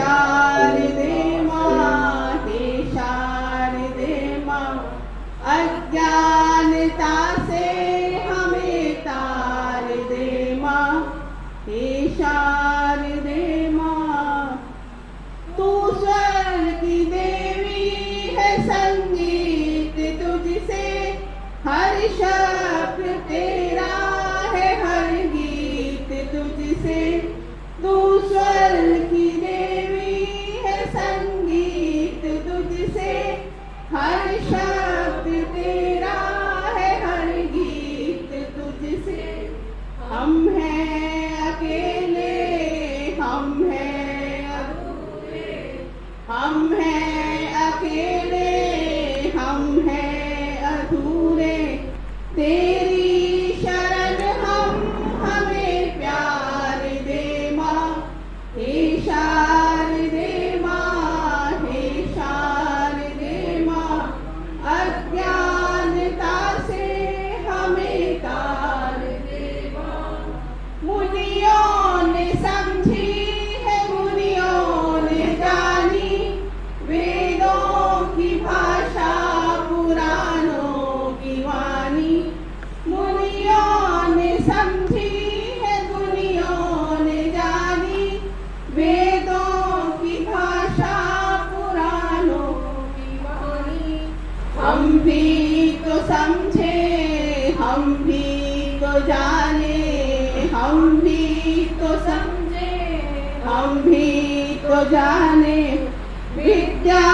शारदे माँ, हे शारदे माँ, अज्ञानता से हमें तार दे माँ, हे शारदे माँ। तू स्वर्ग की देवी है, संगीत तुझसे, हर शब्द तेरा है, हर गीत तुझसे। तू स्वर्ग की देवी है, संगीत तुझसे, हर शब्द तेरा है, हर गीत तुझसे। हम हैं अकेले, हम हैं अधूरे, हम हैं अकेले, हम हैं अधूरे। तेरी शरण हम, हमें प्यार दे माँ, हे शारदे माँ, हे शारदे माँ, अज्ञानता से हमें तार दे माँ। मुनियों ने समझी है, मुनियों ने जानी, वेदों की भाषा, पुराणों की वाणी। मुनियों ने समझी है, मुनियों ने जानी, वेदों की भाषा, पुराणों की वाणी। हम भी तो समझे, हम भी तो जाने, हम भी तो समझे, हम भी तो जाने। विद्या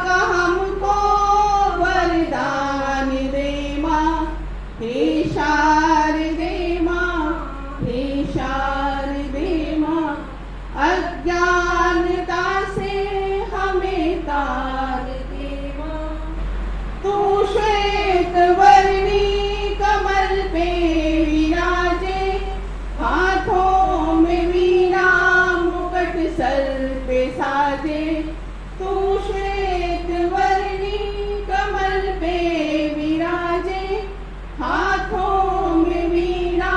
का हमको वरदान दे माँ, हे शारदे माँ, हे शारदे माँ, अज्ञानता से हमें तार दे माँ। तू श्वेत वर्णी कमल पे विराजे, हाथों में वीणा, मुकुट सर पे साजे। तू श्वेत वर्णी कमल पे विराजे, हाथों में वीणा,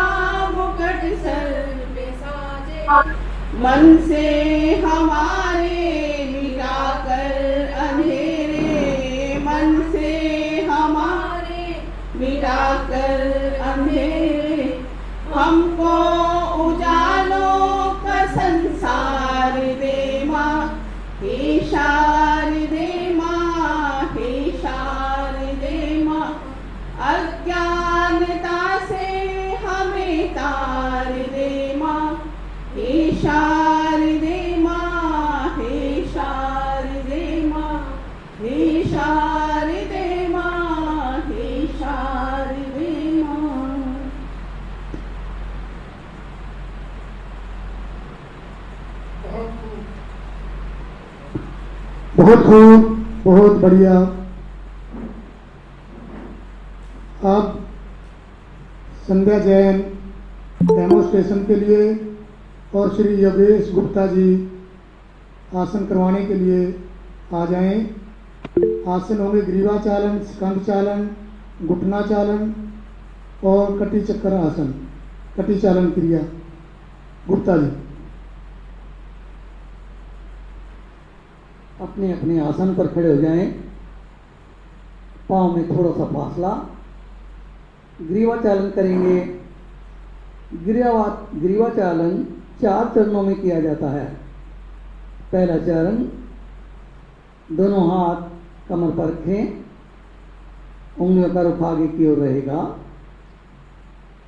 मुकुट सर पे साजे। मन से हमारे मिटाकर अंधेरे, मन से हमारे मिटाकर अंधेरे। हमको उजालों का संसार दे माँ, हे शारदे माँ, हे शारदे माँ, अज्ञानता से हमें तार दे माँ, हे शारदे माँ, हे शारदे माँ, हे शारदे माँ, हे शारदे माँ। बहुत खूब, बहुत बढ़िया। अब संध्या जैन डेमोस्ट्रेशन के लिए और श्री योगेश गुप्ता जी आसन करवाने के लिए आ जाएं। आसन होंगे ग्रीवा चालन, स्कंद चालन, घुटना चालन और कटी चक्कर आसन, कटी चालन क्रिया। गुप्ता जी अपने अपने आसन पर खड़े हो जाएं। पाँव में थोड़ा सा फासला। ग्रीवा चालन करेंगे। ग्रीवा चालन 4 चरणों में किया जाता है। पहला चरण, दोनों हाथ कमर पर रखें, उंगलियों का रुख आगे की ओर रहेगा,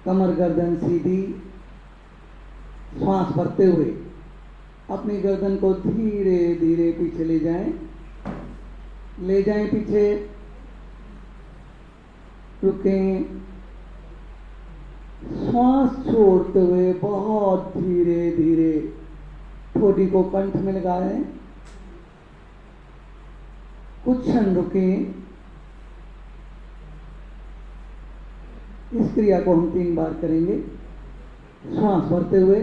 कमर गर्दन सीधी। श्वास भरते हुए अपनी गर्दन को धीरे धीरे पीछे ले जाएं, पीछे। रुकें। श्वास छोड़ते हुए बहुत धीरे धीरे ठोड़ी को कंठ में लगाएं। कुछ क्षण रुकें। इस क्रिया को हम 3 बार करेंगे। श्वास भरते हुए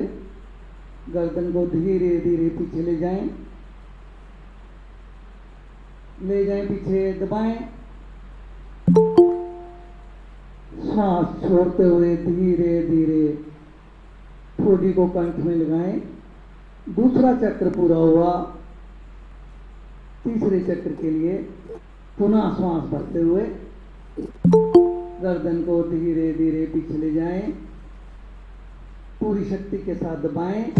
गर्दन को धीरे धीरे पीछे ले जाएं, पीछे दबाएं। श्वास छोड़ते हुए धीरे धीरे ठोड़ी को कंठ में लगाएं। दूसरा चक्र पूरा हुआ। तीसरे चक्र के लिए पुनः श्वास भरते हुए गर्दन को धीरे धीरे पीछे ले जाएं, पूरी शक्ति के साथ दबाएं,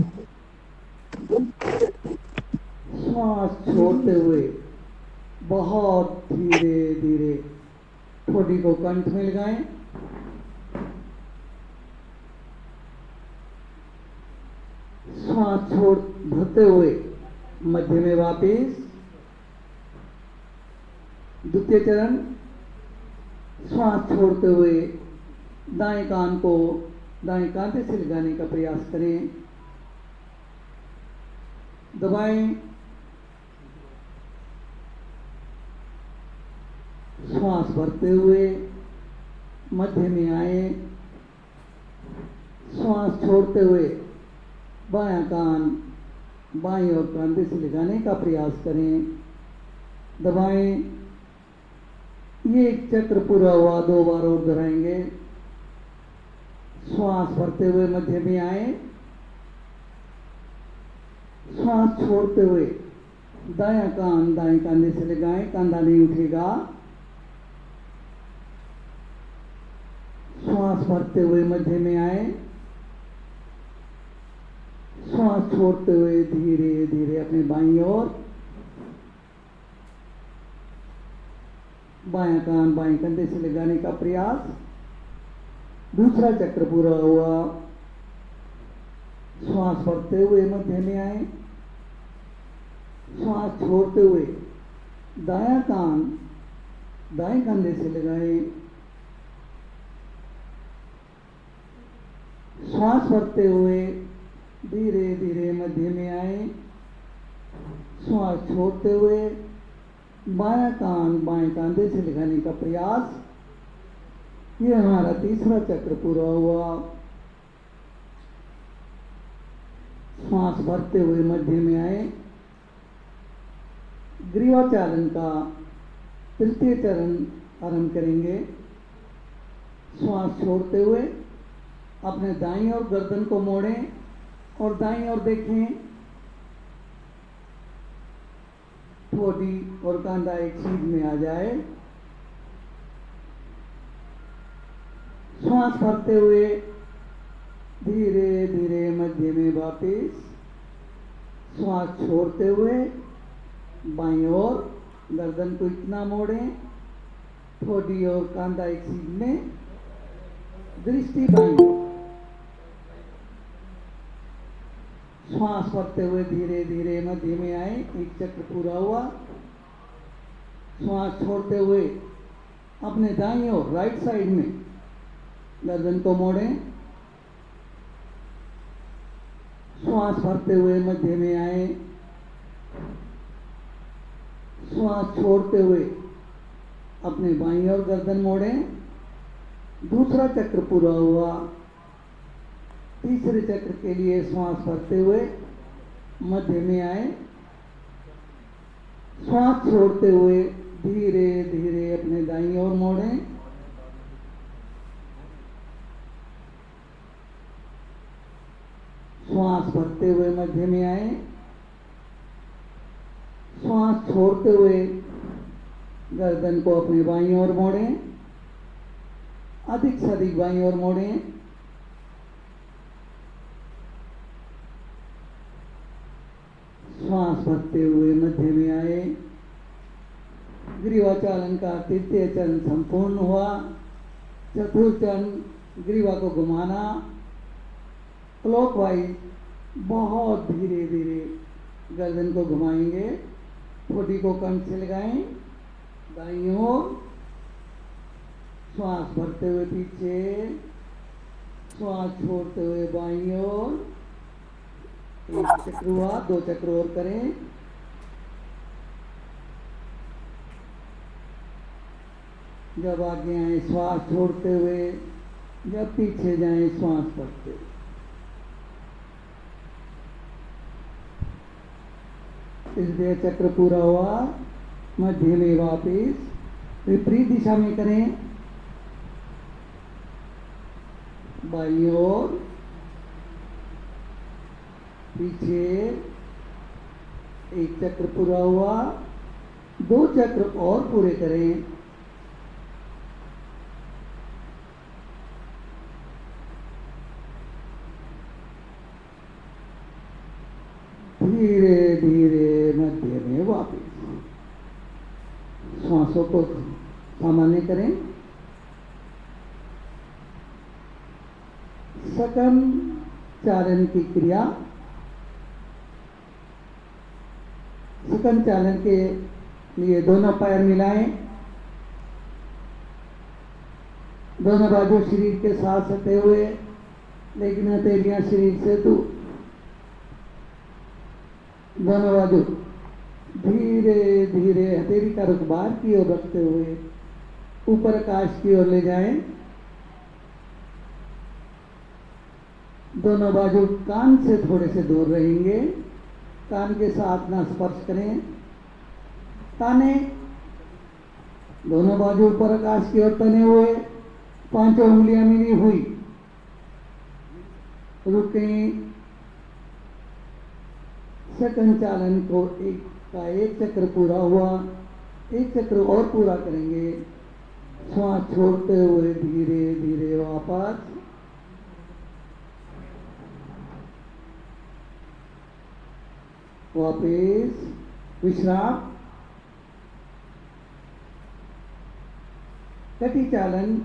श्वास छोड़ते हुए बहुत धीरे धीरे ठोड़ी को कंठ में लगाएं, श्वास छोड़ भरते हुए मध्य में वापिस। द्वितीय चरण, श्वास छोड़ते हुए दाएं कान को दाएं कांधे से लगाने का प्रयास करें, दबाएं, श्वास भरते हुए मध्य में आए, श्वास छोड़ते हुए बायां कान बाएं और कंधे से लगाने का प्रयास करें, दबाएं। ये एक चक्र पूरा हुआ, 2 बार और दोहराएंगे। श्वास भरते हुए मध्य में आए, श्वास छोड़ते हुए दायां कान दाएं कंधे से लगाएं, कंधा नहीं उठेगा। श्वास भरते हुए मध्य में आए, श्वास छोड़ते हुए धीरे धीरे अपने बाईं ओर, बायां कान बाएं कंधे से लगाने का प्रयास। दूसरा चक्र पूरा हुआ, श्वास भरते हुए मध्य में आए, श्वास छोड़ते हुए दायां कान दाएं कंधे से लगाएं, श्वास भरते हुए धीरे धीरे मध्य में आए, श्वास छोड़ते हुए बायां कान बाएं कंधे से लगाने का प्रयास। ये हमारा तीसरा चक्र पूरा हुआ। श्वास भरते हुए मध्य में आए, ग्रीवाचालन का तृतीय चरण आरंभ करेंगे। श्वास छोड़ते हुए अपने दाईं ओर गर्दन को मोड़ें और दाईं ओर देखें, ठोड़ी और कंधा एक सीध में आ जाए। श्वास भरते हुए धीरे धीरे मध्य में वापिस, श्वास छोड़ते हुए बाईं ओर गर्दन को इतना मोड़ें, ठोड़ी और कंधा एक सीध में, दृष्टि बाईं ओर। श्वास भरते हुए धीरे धीरे मध्य में आए, एक चक्र पूरा हुआ। श्वास छोड़ते हुए अपने दाईं ओर राइट साइड में गर्दन को मोड़ें, श्वास भरते हुए मध्य में आए, श्वास छोड़ते हुए अपने बाईं ओर गर्दन मोड़ें। दूसरा चक्र पूरा हुआ। तीसरे चक्र के लिए श्वास भरते हुए मध्य में आए, श्वास छोड़ते हुए धीरे धीरे अपने दाईं ओर मोड़ें, श्वास भरते हुए मध्य में आए, श्वास छोड़ते हुए गर्दन को अपने बाईं ओर मोड़ें, अधिक से अधिक बाईं ओर मोड़ें। श्वास भरते हुए मध्य में आए, ग्रीवाचालन का तृतीय चरण संपूर्ण हुआ। चतुर्थ चरण ग्रीवा को घुमाना क्लॉकवाइज, बहुत धीरे धीरे गर्दन को घुमाएंगे, ठोड़ी को कंठ से लगाएं, दाईं ओर, श्वास भरते हुए पीछे, श्वास छोड़ते हुए बाईं ओर। एक चक्र हुआ, 2 चक्र और करें। जब आगे आए श्वास छोड़ते हुए, जब पीछे जाएं श्वास भरते हुए। इसलिए चक्र पूरा हुआ, मध्य में वापिस विपरीत दिशा में करें, बाईं ओर, पीछे। एक चक्र पूरा हुआ, 2 चक्र और पूरे करें। धीरे धीरे मध्य में वापस श्वासों को सामान्य करें। सकम चालन की क्रिया। सकम चालन के लिए दोनों पैर मिलाएं, दोनों बाजू शरीर के साथ सटे हुए, लेकिन हथेलियां शरीर से दूर। दोनों बाजू धीरे धीरे हथेली का रुख बाहर की ओर रखते हुए ऊपर आकाश की ओर ले जाएं। दोनों बाजू कान से थोड़े से दूर रहेंगे, कान के साथ ना स्पर्श करें। ताने दोनों बाजू ऊपर आकाश की ओर तने हुए, 5 उंगलियां मिली हुई। रुकें। सकम चालन को एक चक्र पूरा हुआ, 1 चक्र और पूरा करेंगे। श्वास छोड़ते हुए धीरे धीरे वापस। विश्राम। कटी चालन।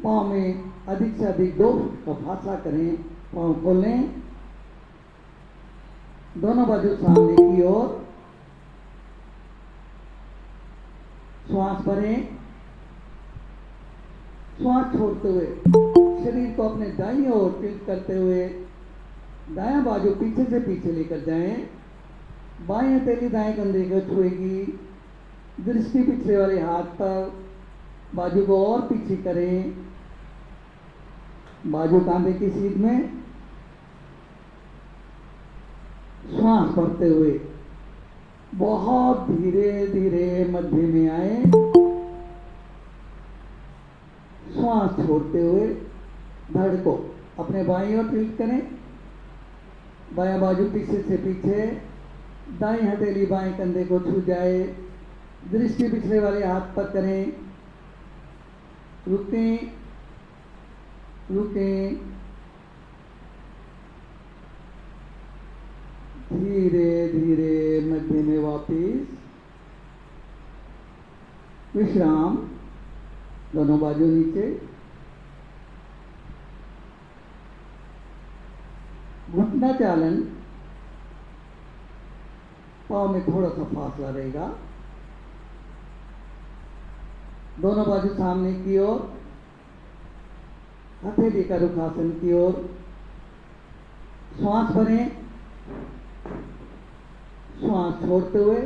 पाँव में अधिक से अधिक 2 फुट का फासला करें। पाँव खोलें, दोनों बाजू सामने की ओर। श्वास भरें। श्वास छोड़ते हुए शरीर को अपने दाईं ओर टिल्ट करते हुए दायां बाजू पीछे से पीछे लेकर जाएं। बाएं हथेली दाएं कंधे को छुएगी। दृष्टि पिछले वाले हाथ पर, बाजू को और पीछे करें। बाजू कांधे की सीध में। श्वास भरते हुए बहुत धीरे धीरे मध्य में आए। श्वास छोड़ते हुए धड़ को अपने बाईं ओर टिल्ट करें। बायां बाजू पीछे से पीछे, दाईं हथेली बाएं कंधे को छू जाए। दृष्टि पिछले वाले हाथ पर करें। रुकें। रुकें। धीरे धीरे मध्य में वापिस। विश्राम। दोनों बाजू नीचे। घुटना चालन। पाँव में थोड़ा सा फासला रहेगा। दोनों बाजू सामने की ओर, हथेली का रुख आसन की ओर। श्वास भरें। श्वास छोड़ते हुए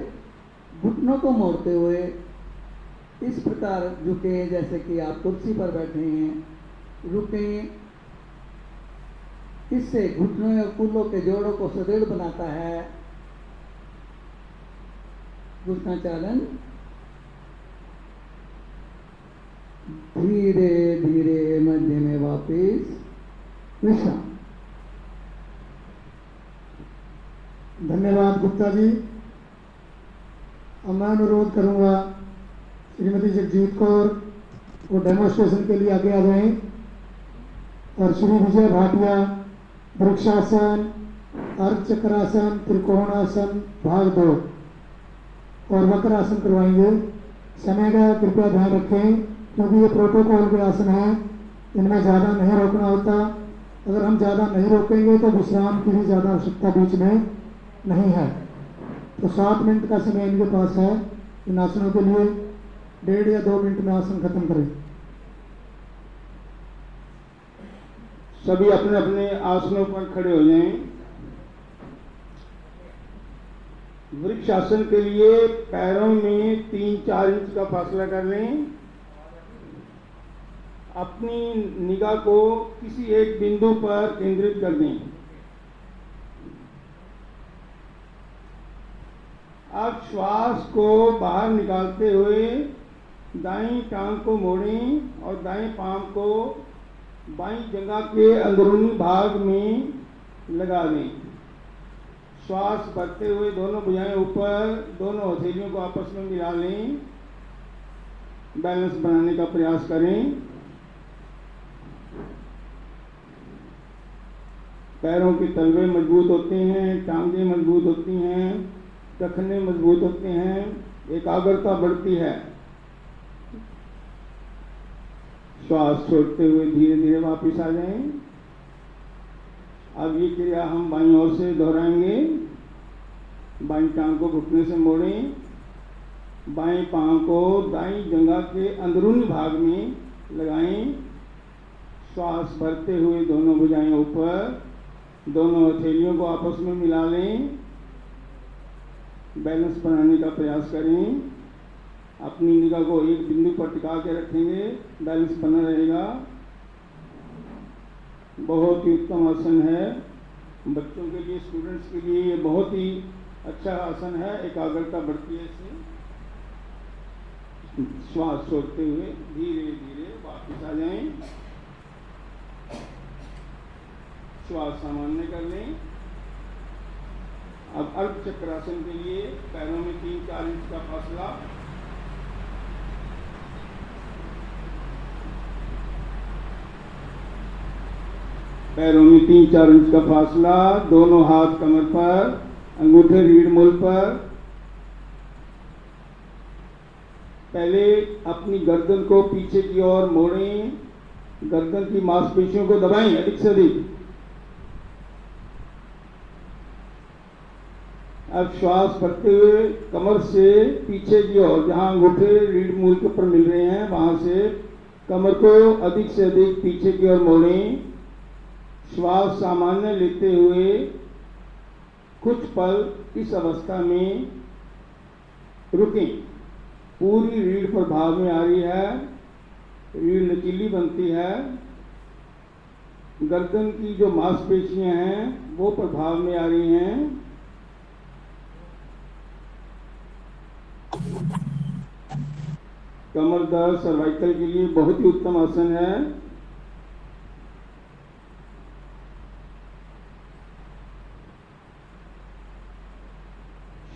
घुटनों को मोड़ते हुए इस प्रकार झुके जैसे कि आप कुर्सी पर बैठे हैं। रुकें। इससे घुटनों और कूल्हों के जोड़ों को सुदृढ़ बनाता है। घुटना चालन। धीरे धीरे मध्य में वापिस। विश्राम। धन्यवाद गुप्ता जी। अब मैं अनुरोध करूंगा श्रीमती जगजीत कौर वो डेमोस्ट्रेशन के लिए आगे आ जाएं और श्री विजय भाटिया वृक्षासन, अर्ध चक्रासन, त्रिकोणासन भाग 2 और वक्रासन करवाएंगे। समय का कृपया ध्यान रखें क्योंकि ये प्रोटोकॉल के आसन हैं, इनमें ज़्यादा नहीं रोकना होता। अगर हम ज़्यादा नहीं रोकेंगे तो विश्राम की भी ज़्यादा आवश्यकता बीच में नहीं है। तो 7 मिनट का समय इनके पास है इन आसनों के लिए। 1.5 या 2 मिनट में आसन खत्म करें। सभी अपने अपने आसनों पर खड़े हो जाएं। वृक्ष आसन के लिए पैरों में 3-4 इंच का फासला कर लें। अपनी निगाह को किसी एक बिंदु पर केंद्रित कर दें। अब श्वास को बाहर निकालते हुए दाईं टांग को मोड़ें और दाएं पांव को बाईं जंघा के अंदरूनी भाग में लगा दें। श्वास भरते हुए दोनों भुजाएं ऊपर, दोनों हथेलियों को आपस में मिला लें, बैलेंस बनाने का प्रयास करें। पैरों के तलवे मजबूत होते हैं, टांगे मजबूत होती हैं, टखने मजबूत होते हैं, एकाग्रता बढ़ती है। श्वास छोड़ते हुए धीरे धीरे वापस आ जाएं। अब ये क्रिया हम बाईं ओर से दोहराएंगे। बाईं टांग को घुटने से मोड़ें, बाएं पांव को दाईं जंघा के अंदरूनी भाग में लगाएं। श्वास भरते हुए दोनों भुजाएं ऊपर, दोनों हथेलियों को आपस में मिला लें, बैलेंस बनाने का प्रयास करें। अपनी निगाह को एक बिंदु पर टिका के रखेंगे, बैलेंस बना रहेगा। बहुत ही उत्तम आसन है, बच्चों के लिए, स्टूडेंट्स के लिए ये बहुत ही अच्छा आसन है। एकाग्रता बढ़ती है इससे। श्वास छोड़ते हुए धीरे धीरे वापस आ जाएं। श्वास सामान्य कर लें। अब अर्ध चक्रासन के लिए पैरों में 3-4 इंच का फासला, पैरों में 3-4 इंच का फासला, दोनों हाथ कमर पर, अंगूठे रीढ़ मूल पर। पहले अपनी गर्दन को पीछे की ओर मोड़ें, गर्दन की मांसपेशियों को दबाएं अधिक से अधिक। अब श्वास भरते हुए कमर से पीछे की ओर, जहां अंगूठे रीढ़ मूल के ऊपर मिल रहे हैं, वहां से कमर को अधिक से अधिक पीछे की ओर मोड़ें। श्वास सामान्य लेते हुए कुछ पल इस अवस्था में रुकें। पूरी रीढ़ प्रभाव में आ रही है, रीढ़ लचीली बनती है, गर्दन की जो मांसपेशियां हैं वो प्रभाव में आ रही हैं। कमर दर्द, सर्वाइकल के लिए बहुत ही उत्तम आसन है।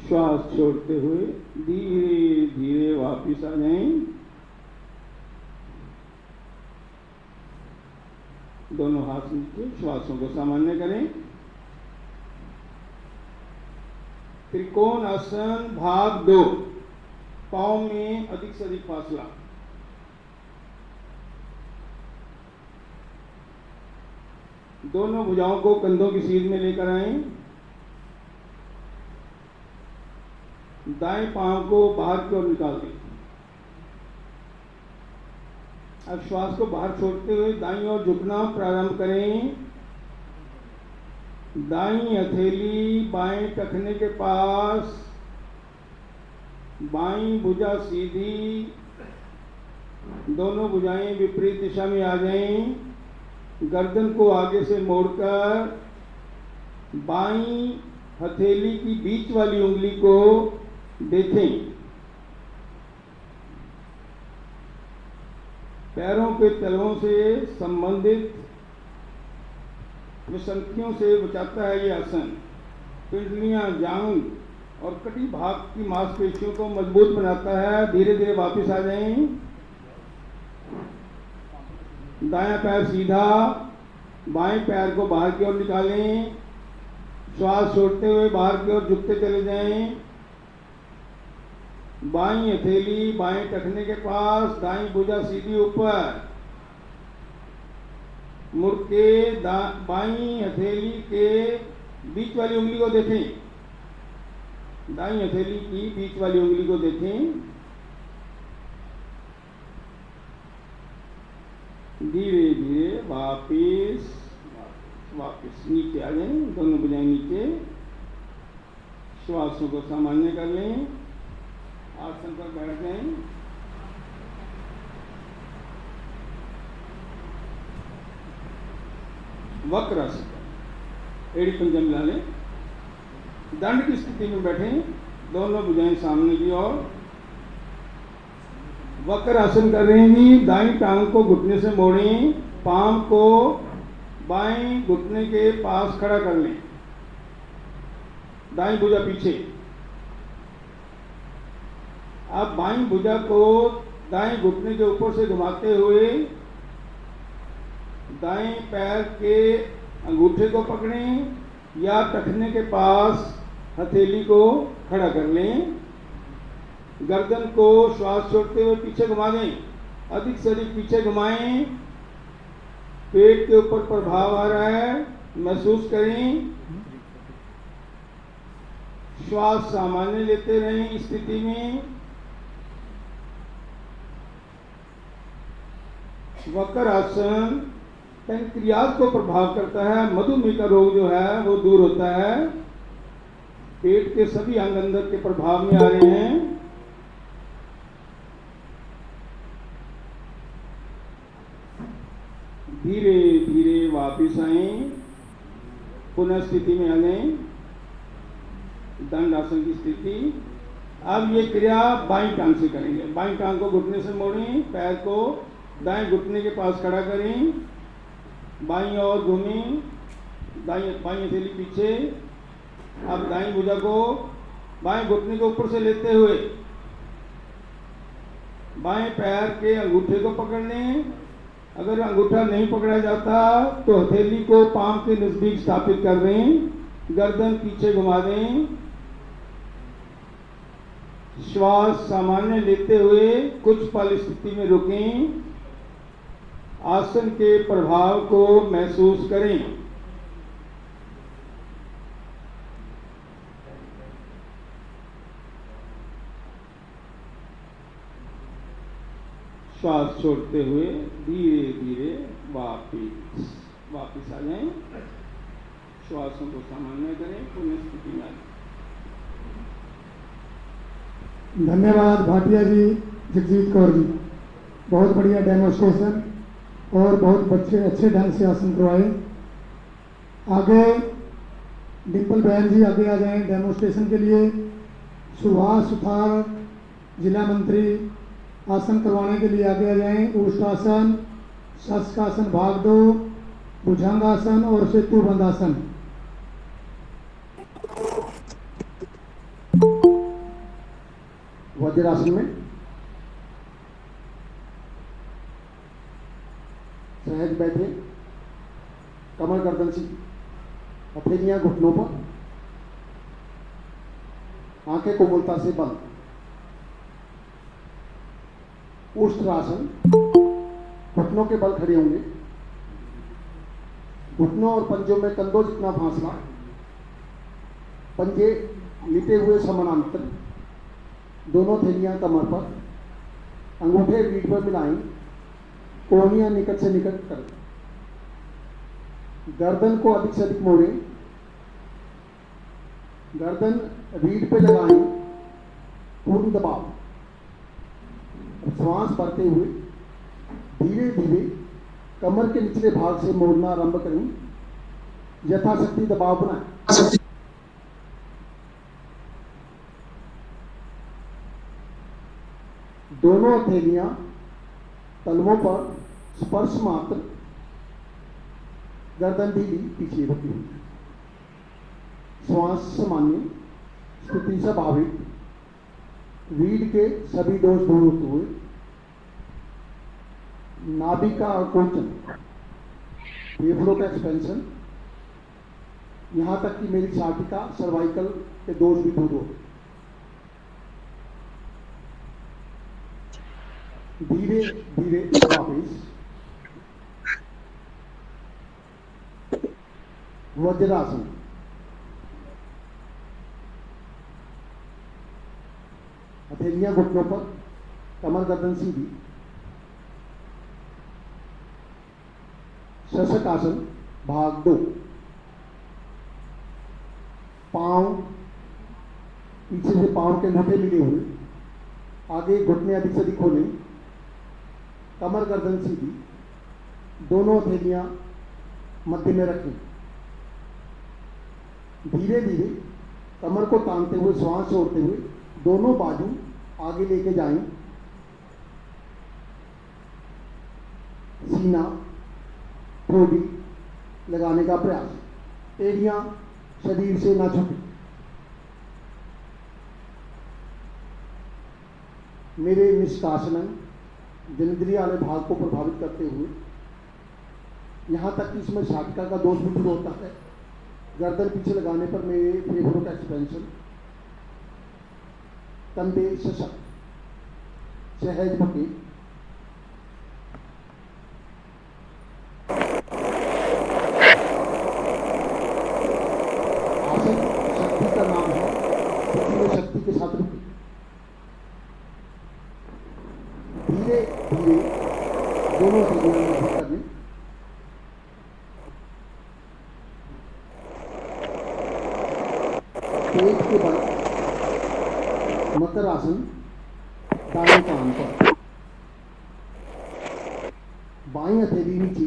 श्वास छोड़ते हुए धीरे धीरे वापस आ जाएं। दोनों हाथ नीचे, श्वासों को सामान्य करें। त्रिकोण आसन भाग 2, पांव में अधिक से अधिक फासला। दोनों भुजाओं को कंधों की सीध में लेकर आएं। दाएं पांव को बाहर की ओर निकाल दें। अब श्वास को बाहर छोड़ते हुए दाईं ओर झुकना प्रारंभ करें। दाईं हथेली बाएं टखने के पास, बाईं भुजा सीधी, दोनों भुजाएं विपरीत दिशा में आ जाएं। गर्दन को आगे से मोड़कर बाईं हथेली की बीच वाली उंगली को देखें। पैरों के तलवों से संबंधित विसंधियों से बचाता है ये आसन। पिंडलियां, जांघ और कटी भाग की मांसपेशियों को मजबूत बनाता है। धीरे धीरे वापस आ जाएं। दायां पैर सीधा, बाएं पैर को बाहर की ओर निकालें। श्वास छोड़ते हुए बाहर की ओर झुकते चले जाएं। बाईं हथेली बाएं टखने के पास, दाईं भुजा सीधी ऊपर, मुड़ के बाईं हथेली के बीच वाली उंगली को देखें। दाईं हथेली की बीच वाली उंगली को देखें। धीरे धीरे वापिस नीचे आ जाएं। दोनों भुजाएं नीचे। श्वासों को सामान्य कर लें। आसन पर बैठ जाएं। वक्र आसन, एड़ी पंजा मिला लें। दंड की स्थिति में बैठें। दोनों भुजाएं सामने की ओर। वक्र आसन कर रहे हैं। दाईं टांग को घुटने से मोड़ें। पांव को बाएं घुटने के पास खड़ा कर लें। दाईं भुजा पीछे। अब बाईं भुजा को दाएं घुटने के ऊपर से घुमाते हुए दाएं पैर के अंगूठे को पकड़ें या टखने के पास हथेली को खड़ा कर लें। गर्दन को श्वास छोड़ते हुए पीछे घुमा दें, अधिक से अधिक पीछे घुमाएं। पेट के ऊपर प्रभाव आ रहा है, महसूस करें। श्वास सामान्य लेते रहें इस स्थिति में। वक्र आसन पैंक्रियाज को प्रभाव करता है, मधुमेह का रोग जो है वो दूर होता है। पेट के सभी अंग अंदर के प्रभाव में आ रहे हैं। धीरे धीरे वापिस आएं, पुनः स्थिति में आ जाएं, दंड आसन की स्थिति। अब ये क्रिया बाईं टांग से करेंगे। बाईं टांग को घुटने से मोड़ें, पैर को दाएं घुटने के पास खड़ा करें, बाईं ओर घूमें, बाईं हथेली पीछे। अब दाईं भुजा को बाएं घुटने के ऊपर से लेते हुए बाएं पैर के अंगूठे को पकड़ लें। अगर अंगूठा नहीं पकड़ा जाता तो हथेली को पांव के नजदीक स्थापित कर दें। गर्दन पीछे घुमा दें। श्वास सामान्य लेते हुए कुछ पल स्थिति में रुकें। आसन के प्रभाव को महसूस करें। श्वास छोड़ते हुए धीरे धीरे वापिस आ जाएं। श्वासों को सामान्य करें, पुनः स्थिति में आ जाएं। धन्यवाद भाटिया जी, जगजीत कौर जी, बहुत बढ़िया डेमोस्ट्रेशन और बहुत अच्छे ढंग से आसन करवाए। आगे डिम्पल बहन जी आगे आ जाएं डेमोस्ट्रेशन के लिए। सुभाष सुथार जिला मंत्री आसन करवाने के लिए आगे आ जाएं। उष्टासन, शस्कासन भाग 2, भुजंगासन और सेतु बंधासन। वज्रासन में सहज बैठे, कमर गर्दन से, हथेलियां घुटनों पर, आंखें कोमलता से बंद। उष्ट्रासन, घुटनों के बल खड़े होंगे, घुटनों और पंजों में कंधों जितना फासला, पंजे लेटे हुए समानांतर, दोनों थैलियां कमर पर, अंगूठे रीढ़ पर मिलाएं, कोहनियां निकट से निकट करें, गर्दन को अधिक से अधिक मोड़ें, गर्दन रीढ़ पे लगाएं, पूर्ण दबाव। श्वास भरते हुए धीरे धीरे कमर के निचले भाग से मोड़ना आरंभ करें, यथाशक्ति दबाव बनाएं। दोनों हथेलियां तलवों पर स्पर्श मात्र, गर्दन ढीली पीछे रखी हुई, श्वास सामान्य, स्थिति स्वाभाविक, रीढ़ के सभी दोष दूर होते हुए, नाभि का आकुंचन, फेफड़ों का एक्सपेंशन, यहां तक कि मेरी छाती का सर्वाइकल के दोष भी दूर हो। धीरे धीरे वापिस वज्रासन। हथेलियां घुटनों पर, कमर गर्दन सीधी। शशक आसन भाग 2। पांव पीछे से पांव के अंगूठे मिले हुए, आगे घुटने अधिक से अधिक खोलें, कमर गर्दन सीधी, दोनों हथेलियां मध्य में रखें। धीरे धीरे कमर को तानते हुए, श्वास छोड़ते हुए दोनों बाजू आगे लेके जाएं। सीना ठोड़ी लगाने का प्रयास, एड़ियां शरीर से ना छूटे। मेरे निष्कासनम जनेंद्रिय वाले भाग को प्रभावित करते हुए, यहाँ तक कि इसमें शाटिका का दोष भी दूर होता है। गर्दन पीछे लगाने पर मेरे फेफड़ों का एक्सपेंशन, कंधे सशक्त, सहज भक्ति, आसन शक्ति का नाम है, पृथ्वी में शक्ति के साथ रुकी। धीरे धीरे दोनों हथेलियों में करने, पेट के बल मकर आसन, दाएं कान पर, बाईं हथेली नीचे,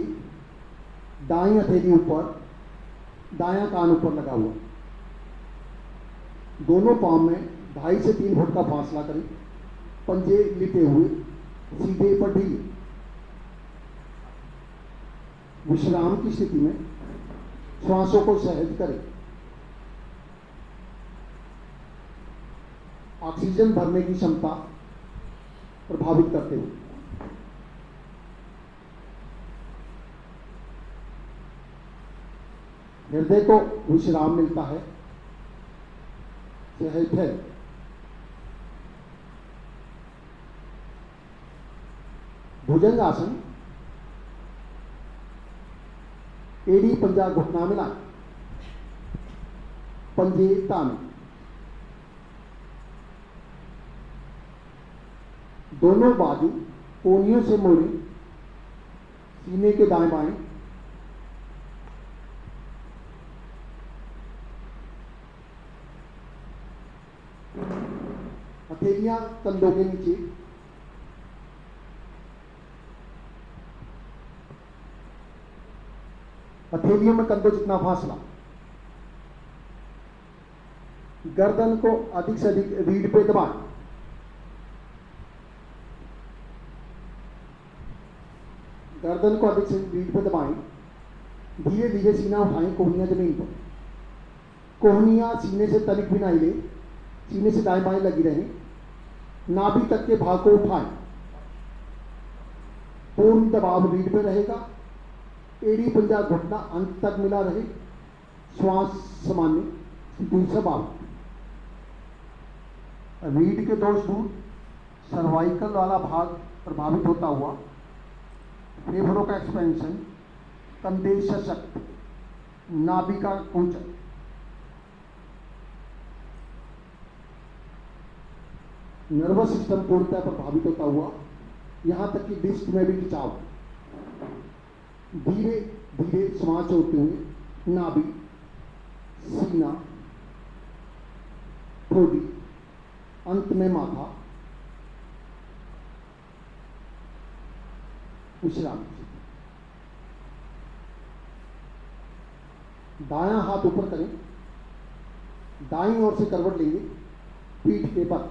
दाईं हथेली ऊपर, दायां कान ऊपर लगा हुआ। दोनों पांव में 2.5 से 3 फुट का फासला करें। पंजे लिटे हुए, सीधे पर ढीले। विश्राम की स्थिति में श्वासों को सहज करें। ऑक्सीजन भरने की क्षमता प्रभावित करते हुए हृदय को विश्राम मिलता है। सहज है। भुजंग आसन, एड़ी पंजा घुटना मिला, पंजे ताने, दोनों बाजू कोहनियों से मोड़े, सीने के दाएं बाएं, हथेलियां कंधों के नीचे, हथेलियों में कंधों जितना फासला। गर्दन को अधिक से अधिक रीढ़ पे दबाएं। गर्दन को अधिक से रीढ़ पे दबाएं। धीरे धीरे सीना उठाएं, कोहनियां जमीन पर। कोहनियां सीने से तनिक भी ना हिले, सीने से दाएं बाएं लगी रहें। नाभि तक के भाग को उठाएं। पूर्ण दबाव रीढ़ पे रहेगा। एड़ी पंजा घुटना अंत तक मिला रहे। श्वास सामान्य, दूसरा भाव। रीढ़ के दोष दूर, सर्वाइकल वाला भाग प्रभावित होता हुआ, फेफड़ों का एक्सपेंशन, कंधे सशक्त, नाभि का कुंचन। नर्वस सिस्टम पूर्णतः प्रभावित होता हुआ, यहां तक कि डिस्क में भी खिंचाव। धीरे धीरे श्वास छोड़ते हुए नाभि, सीना, ठोडी, अंत में माथा। विश्राम। दायां हाथ ऊपर करें। दाईं ओर से करवट लेंगे, पीठ के बल।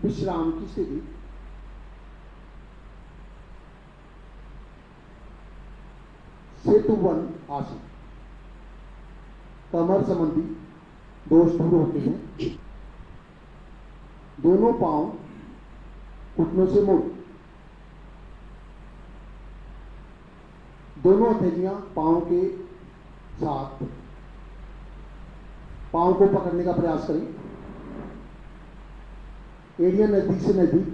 विश्राम की स्थिति। सेतु वन आसन। कमर संबंधी दोष दूर होते हैं। दोनों पांव घुटनों से मोड़। दोनों हथेलियां पांव के साथ पांव को पकड़ने का प्रयास करें। एड़ियां नजदीक से नजदीक।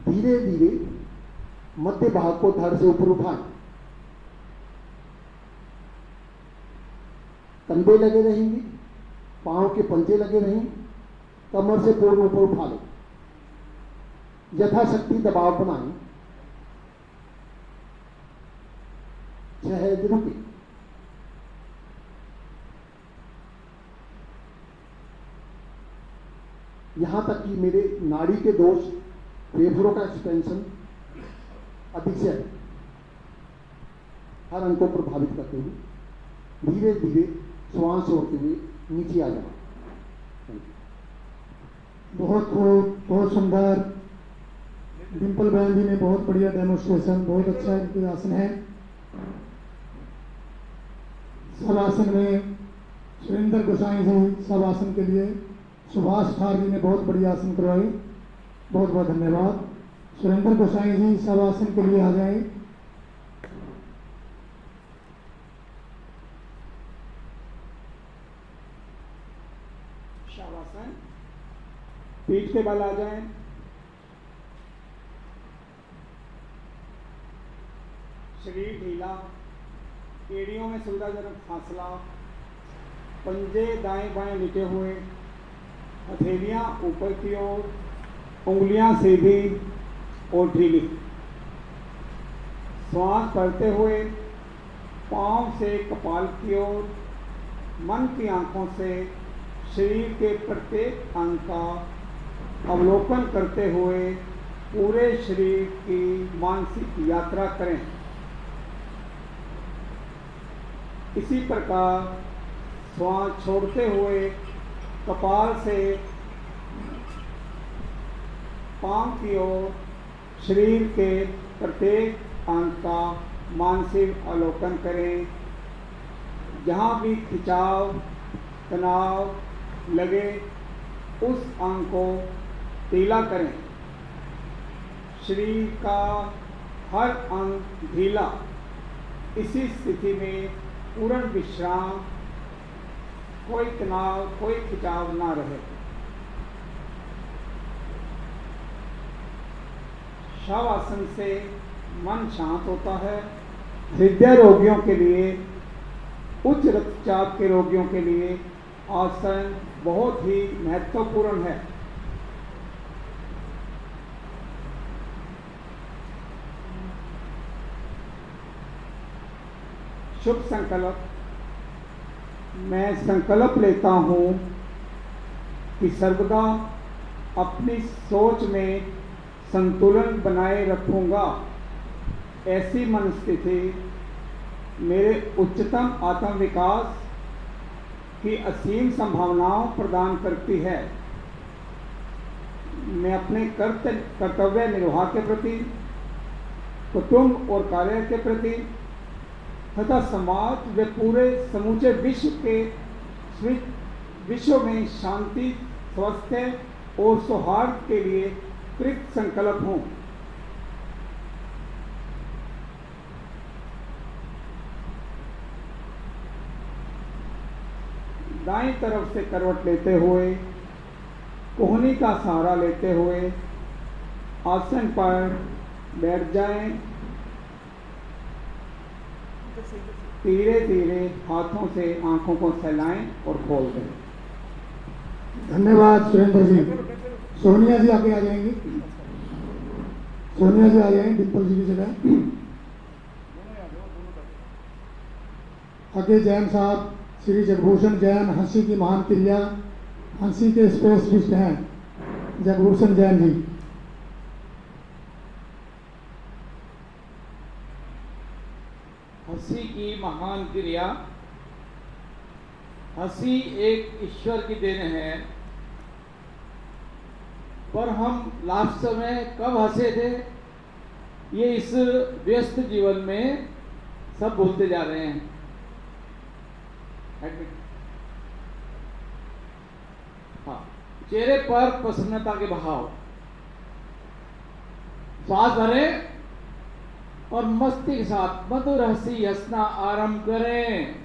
धीरे धीरे मध्य भाग को धड़ से ऊपर उठाएं। कंधे लगे रहेंगे, पांव के पंजे लगे रहें। कमर से पूर्ण ऊपर उठा लें। यथाशक्ति दबाव बनाएं। सहज रुके। यहां तक कि मेरे नाड़ी के दोष, फेफड़ों का एक्सपेंशन अधिक से अधिक हर अंग को प्रभावित करते हुए धीरे धीरे श्वास छोड़ते हुए नीचे आ जाना। बहुत खूब, बहुत सुंदर। डिम्पल बहन जी ने बहुत बढ़िया डेमोस्ट्रेशन, बहुत अच्छा इनकी आसन है। सब आसन में सुरेंद्र गोसाई जी सब आसन के लिए सुभाष ठार जी ने बहुत बढ़िया आसन करवाई, बहुत बहुत धन्यवाद। सुरेंद्र गोसाई जी सब आसन के लिए आ जाएं। शवासन, पीठ के बल आ जाएं। शरीर ढीला, एड़ियों में सुविधाजनक फासला, पंजे दाएं बाएं लिटे हुए, हथेलियां ऊपर की ओर, उंगलियां सीधी और ढीली। श्वास भरते हुए पांव से कपाल की ओर, मन की आंखों से शरीर के प्रत्येक अंग का अवलोकन करते हुए पूरे शरीर की मानसिक यात्रा करें। इसी प्रकार श्वास छोड़ते हुए कपाल से पांव की ओर शरीर के प्रत्येक अंग का मानसिक अवलोकन करें। जहाँ भी खिंचाव तनाव लगे उस अंग को ढीला करें। शरीर का हर अंग ढीला। इसी स्थिति में पूर्ण विश्राम, कोई तनाव कोई खिंचाव ना रहे। शवासन से मन शांत होता है। हृदय रोगियों के लिए, उच्च रक्तचाप के रोगियों के लिए आसन बहुत ही महत्वपूर्ण है। शुभ संकल्प। मैं संकल्प लेता हूँ कि सर्वदा अपनी सोच में संतुलन बनाए रखूँगा। ऐसी मनस्थिति मेरे उच्चतम आत्म विकास की असीम संभावनाओं प्रदान करती है। मैं अपने कर्तव्य निर्वाह के प्रति, कुटुंब और कार्य के प्रति तथा समाज व पूरे समूचे विश्व में शांति, स्वास्थ्य और सौहार्द के लिए कृत संकल्प हूँ। दाईं तरफ से करवट लेते हुए, कोहनी का सहारा लेते हुए आसन पर बैठ जाएं। धीरे धीरे हाथों से आंखों को सहलाएं और खोल दें। धन्यवाद सुरेंद्र जी। सोनिया जी आगे आ जाएंगी। सोनिया जी आ जाएंगे डिम्पल जी की जगह। आगे जैन साहब, श्री जगभूषण जैन, हंसी की महान क्रिया, हंसी के स्पेशलिस्ट हैं जगभूषण जैन जी। हंसी की महान क्रिया। हंसी एक ईश्वर की देन है, पर हम लास्ट समय कब हंसे थे ये इस व्यस्त जीवन में सब भूलते जा रहे हैं। हाँ, चेहरे पर प्रसन्नता के भाव, श्वास भरें और मस्ती के साथ मधुर हंसी हंसना आरंभ करें।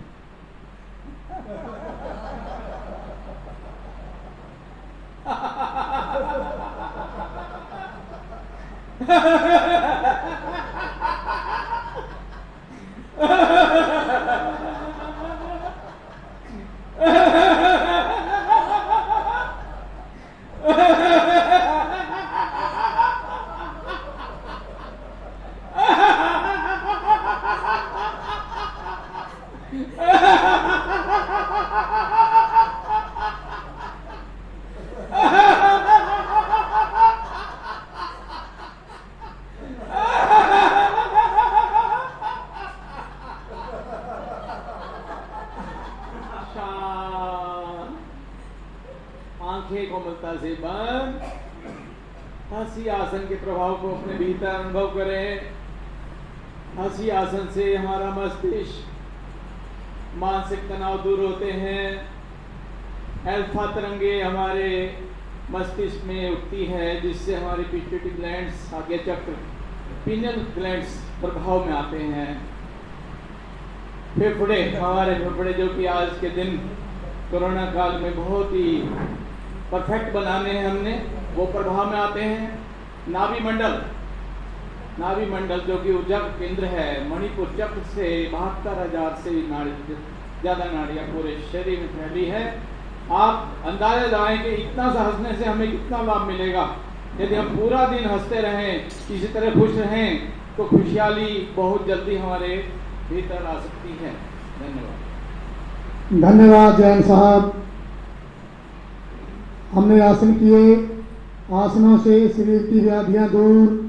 आंखें कोमलता से बंद। हंसी आसन के प्रभाव को अपने भीतर अनुभव करें। हंसी आसन से हमारा मस्तिष्क मानसिक तनाव दूर होते हैं। अल्फा तरंगे हमारे मस्तिष्क में उठती है, जिससे हमारे पिट्यूटरी ग्लैंड्स, आज्ञा चक्र, पिनियल ग्लैंड्स प्रभाव में आते हैं। फेफड़े, हमारे फेफड़े जो कि आज के दिन कोरोना काल में बहुत ही परफेक्ट बनाने हैं हमने, वो प्रभाव में आते हैं। नाभि मंडल जो कि ऊर्जा का केंद्र है, मणिपुर चक्र से 72,000 से ज़्यादा नाड़ियाँ पूरे शरीर में फैली है। आप अंदाजा लगाएं कि इतना सा हंसने से हमें कितना लाभ मिलेगा। यदि हम पूरा दिन हंसते रहें, इसी तरह खुश रहें, तो खुशहाली बहुत जल्दी हमारे भीतर आ सकती है। धन्यवाद। धन्यवाद जैन साहब। हमने आसन किए, आसनों से शरीर की व्याधियां दूर,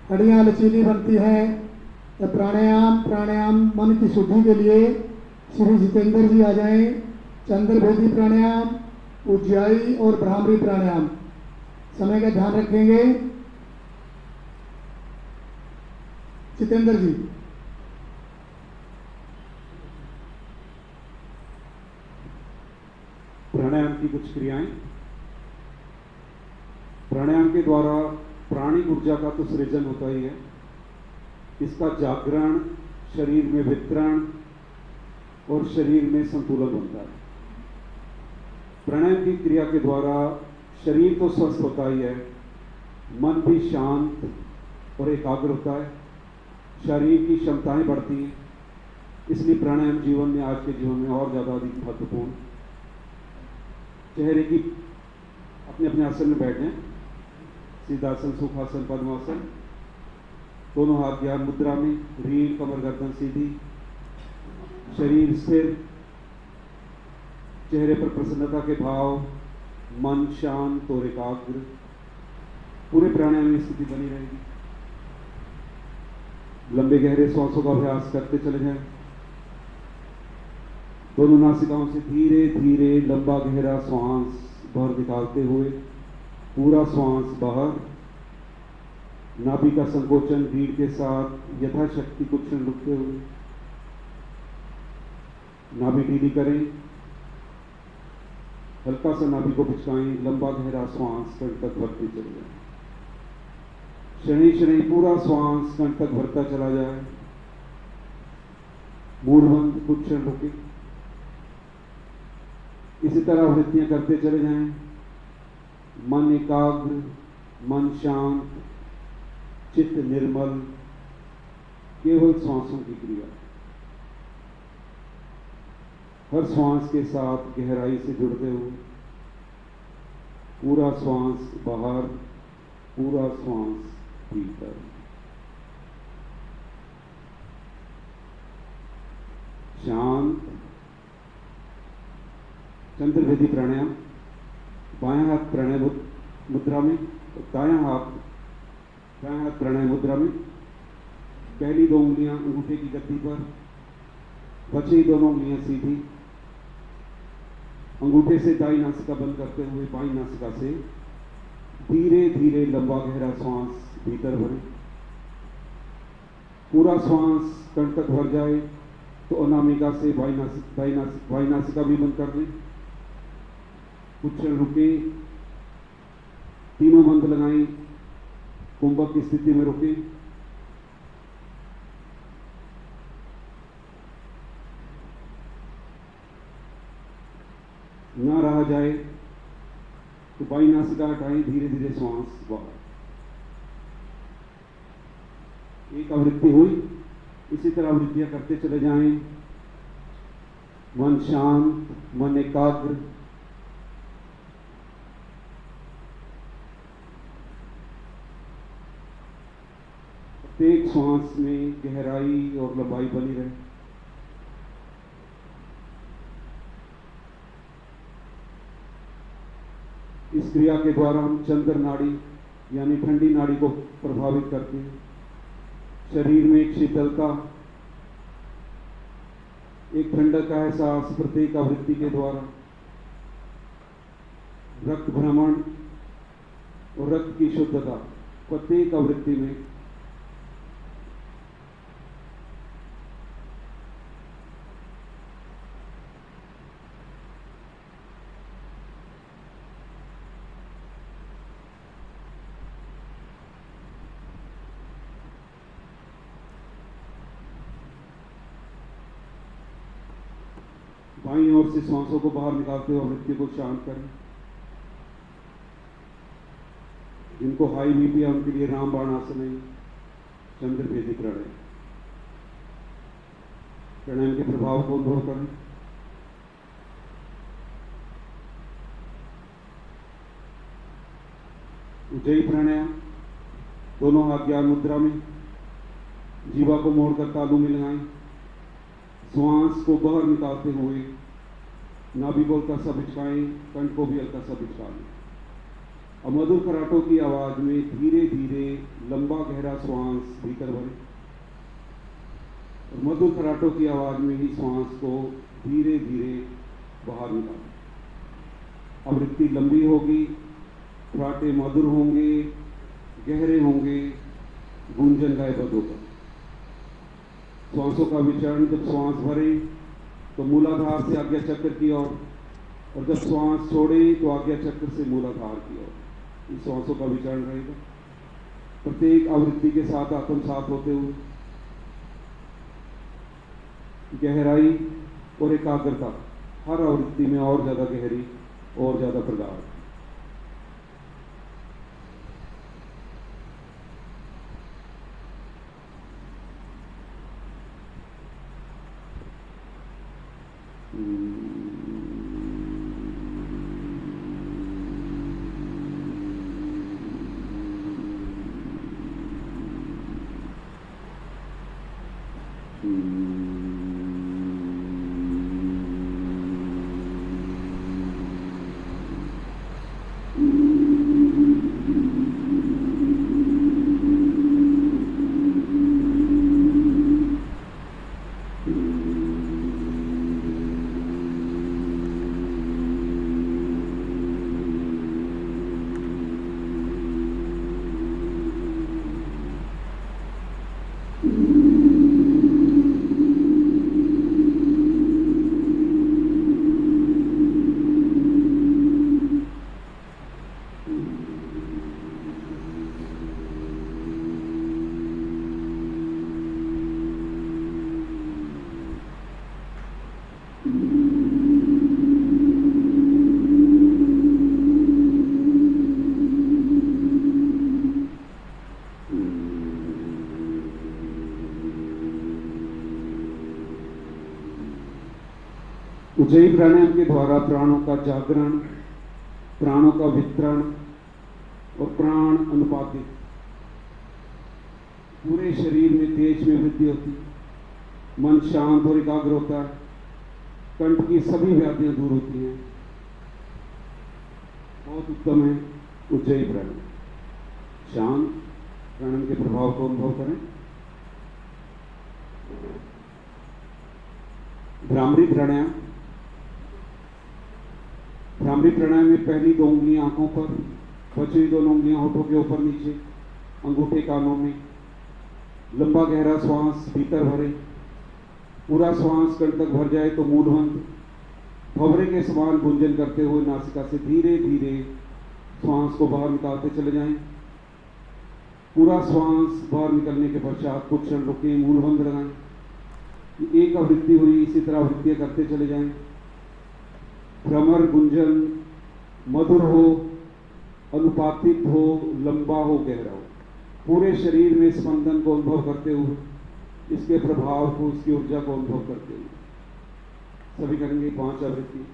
हड्डियां लचीली बनती हैं। तो प्राणायाम मन की शुद्धि के लिए श्री जितेंद्र जी आ जाएं। चंद्रभेदी प्राणायाम, उज्जाई और भ्रामरी प्राणायाम। समय का ध्यान रखेंगे। जितेंद्र जी। प्राणायाम की कुछ क्रियाएं। प्राणायाम के द्वारा प्राणिक ऊर्जा का तो सृजन होता ही है, इसका जागरण, शरीर में वितरण और शरीर में संतुलन बनता है। प्राणायाम की क्रिया के द्वारा शरीर तो स्वस्थ होता ही है, मन भी शांत और एकाग्र होता है, शरीर की क्षमताएं बढ़ती हैं। इसलिए प्राणायाम जीवन में, आज के जीवन में और ज़्यादा अधिक महत्वपूर्ण। चेहरे की अपने अपने आसन में बैठ जाएं। सिद्धासन, सुखासन, पद्मासन। दोनों हाथ ज्ञान मुद्रा में, रीढ़, कमर, गर्दन सीधी, शरीर स्थिर, चेहरे पर प्रसन्नता के भाव, मन शांत और एकाग्र। पूरे प्राणायाम में स्थिति बनी रहेगी। लंबे गहरे श्वासों का अभ्यास करते चले जाएं। दोनों नासिकाओं से धीरे धीरे लंबा गहरा श्वास बाहर निकालते हुए पूरा श्वास बाहर। नाभि का संकोचन रीढ़ के साथ यथाशक्ति कुछ क्षण रुकते हुए नाभि ढीली करें। हल्का सा नाभि को पिचकाएं। लंबा गहरा श्वास कंठ तक भरते चले जाए। शनि पूरा श्वास कंठ तक भरता चला जाए। मूल बंद, कुछ क्षण रुके। इसी तरह वृत्तियां करते चले जाएं। मन एकाग्र, मन शांत, चित्त निर्मल, केवल श्वासों की क्रिया। हर श्वास के साथ गहराई से जुड़ते हुए पूरा श्वास बाहर, पूरा श्वास भीतर। शांत। चंद्रभेदी प्राणायाम। बायां हाथ प्राणायाम मुद्रा में, दायां हाथ प्राणायाम मुद्रा में। पहली दो उंगलियां अंगूठे की गद्दी पर, बची दोनों उंगलियां सीधी। अंगूठे से दाई नासिका बंद करते हुए बाई नासिका से धीरे धीरे लंबा गहरा श्वास भीतर भरें। पूरा श्वास कंठ तक भर जाए तो अनामिका से बाई नासिका भी बंद कर दें। कुछ क्षण रुके, तीनों बंद लगाएं, कुंभक की स्थिति में रुके। ना रहा जाए तो बाई नासिका हटाएं, धीरे धीरे श्वास बाहर। एक आवृत्ति हुई, इसी तरह आवृत्तियां करते चले जाएं। मन शांत, मन एकाग्र। प्रत्येक श्वास में गहराई और लंबाई बनी रहे। इस क्रिया के द्वारा हम चंद्र नाड़ी यानी ठंडी नाड़ी को प्रभावित करते हैं। शरीर में एक शीतलता, एक ठंडक का एहसास प्रत्येक आवृत्ति के द्वारा। रक्त भ्रमण और रक्त की शुद्धता प्रत्येक आवृत्ति में। बाईं ओर से श्वासों को बाहर निकालते हुए वृत्ति को शांत करें। जिनको हाई बीपी है उनके लिए रामबाण आसन है, चंद्रभेदी प्राणायाम। प्राणायाम के प्रभाव को अनुभव करें। उज्जयी प्राणायाम, दोनों हाथ ज्ञान मुद्रा में, जीवा को मोड़कर तालू में लगाएं। श्वास को बाहर निकालते हुए नाभि को हल्का सा बिचकाएं, कंठ को भी हल्का सा बिचका लें। अब मधुर खराटों की आवाज में धीरे धीरे लंबा गहरा श्वास भीतर भरें और मधुर खराटों की आवाज में ही श्वास को धीरे धीरे बाहर निकालें। अब वृत्ति लंबी होगी, खराटे मधुर होंगे, गहरे होंगे, गुंजन लयबद्ध होगा। श्वासों का विचरण, जब श्वास भरे तो मूलाधार से आज्ञा चक्र की ओर, और जब श्वास छोड़े तो आज्ञा चक्र से मूलाधार की ओर। इस श्वासों का विचरण रहेगा। प्रत्येक आवृत्ति के साथ आत्मसात होते हुए गहराई और एकाग्रता हर आवृत्ति में और ज्यादा गहरी और ज्यादा प्रगाढ़। उज्जयी प्राणायाम के द्वारा प्राणों का जागरण, प्राणों का वितरण और प्राण अनुपातिक पूरे शरीर में तेज में वृद्धि होती है। मन शांत और एकाग्र होता है। कंठ की सभी व्याधियां दूर होती हैं। बहुत उत्तम है उज्जयी प्राणायाम। शांत प्राणायाम के प्रभाव को अनुभव करें। भ्रामरी प्राणायाम। भ्रामरी प्राणायाम में पहली 2 उंगलियां आंखों पर, बची 2 उंगलियां होठों के ऊपर नीचे, अंगूठे कानों में। लंबा गहरा श्वास भीतर भरे, पूरा श्वास कंठ तक भर जाए तो मूलबंध भंवरे के समान गुंजन करते हुए नासिका से धीरे धीरे श्वास को बाहर निकालते चले जाएं। पूरा श्वास बाहर निकलने के पश्चात कुछ क्षण रुके, मूलबंध लगाएं। एक आवृत्ति हुई, इसी तरह आवृत्तियां करते चले जाएं। भ्रमर गुंजन मधुर हो, अनुपातिक हो, लंबा हो, गहरा हो, पूरे शरीर में स्पंदन को अनुभव करते हुए, इसके प्रभाव को, इसकी ऊर्जा को अनुभव करते हुए सभी करेंगे 5 आवृत्ति।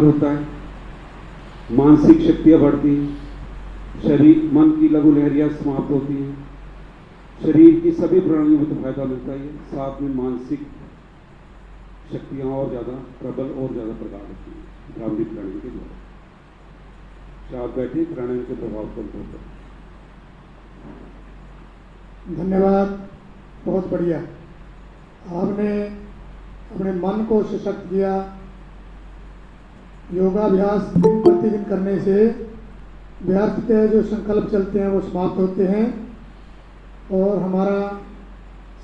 होता है, मानसिक शक्तियाँ बढ़ती हैं, शरीर मन की लघु लहरियाँ समाप्त होती हैं, शरीर की सभी प्राणियों में तो फायदा मिलता ही है, साथ में मानसिक शक्तियाँ और ज़्यादा प्रबल और ज़्यादा प्रगाढ़ होती हैं ब्राह्मणी प्राणायाम के द्वारा। आप बैठे प्राणायाम के प्रभाव को अनुभव करें। धन्यवाद, बहुत बढ़िया। आपने अपने मन को सशक्त किया। योगाभ्यास दिन प्रतिदिन करने से व्यर्थ के जो संकल्प चलते हैं वो समाप्त होते हैं और हमारा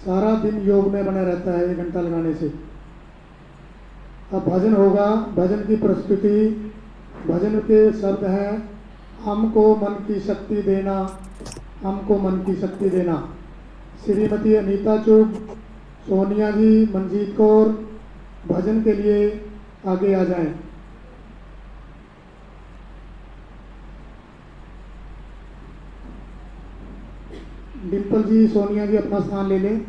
सारा दिन योग में बना रहता है 1 घंटा लगाने से। अब भजन होगा। भजन की प्रस्तुति, भजन के शब्द हैं, हमको मन की शक्ति देना, हमको मन की शक्ति देना। श्रीमती अनीता चुग, सोनिया जी, मंजीत कौर भजन के लिए आगे आ जाएं। डिम्पल जी, सोनिया जी अपना स्थान ले लें।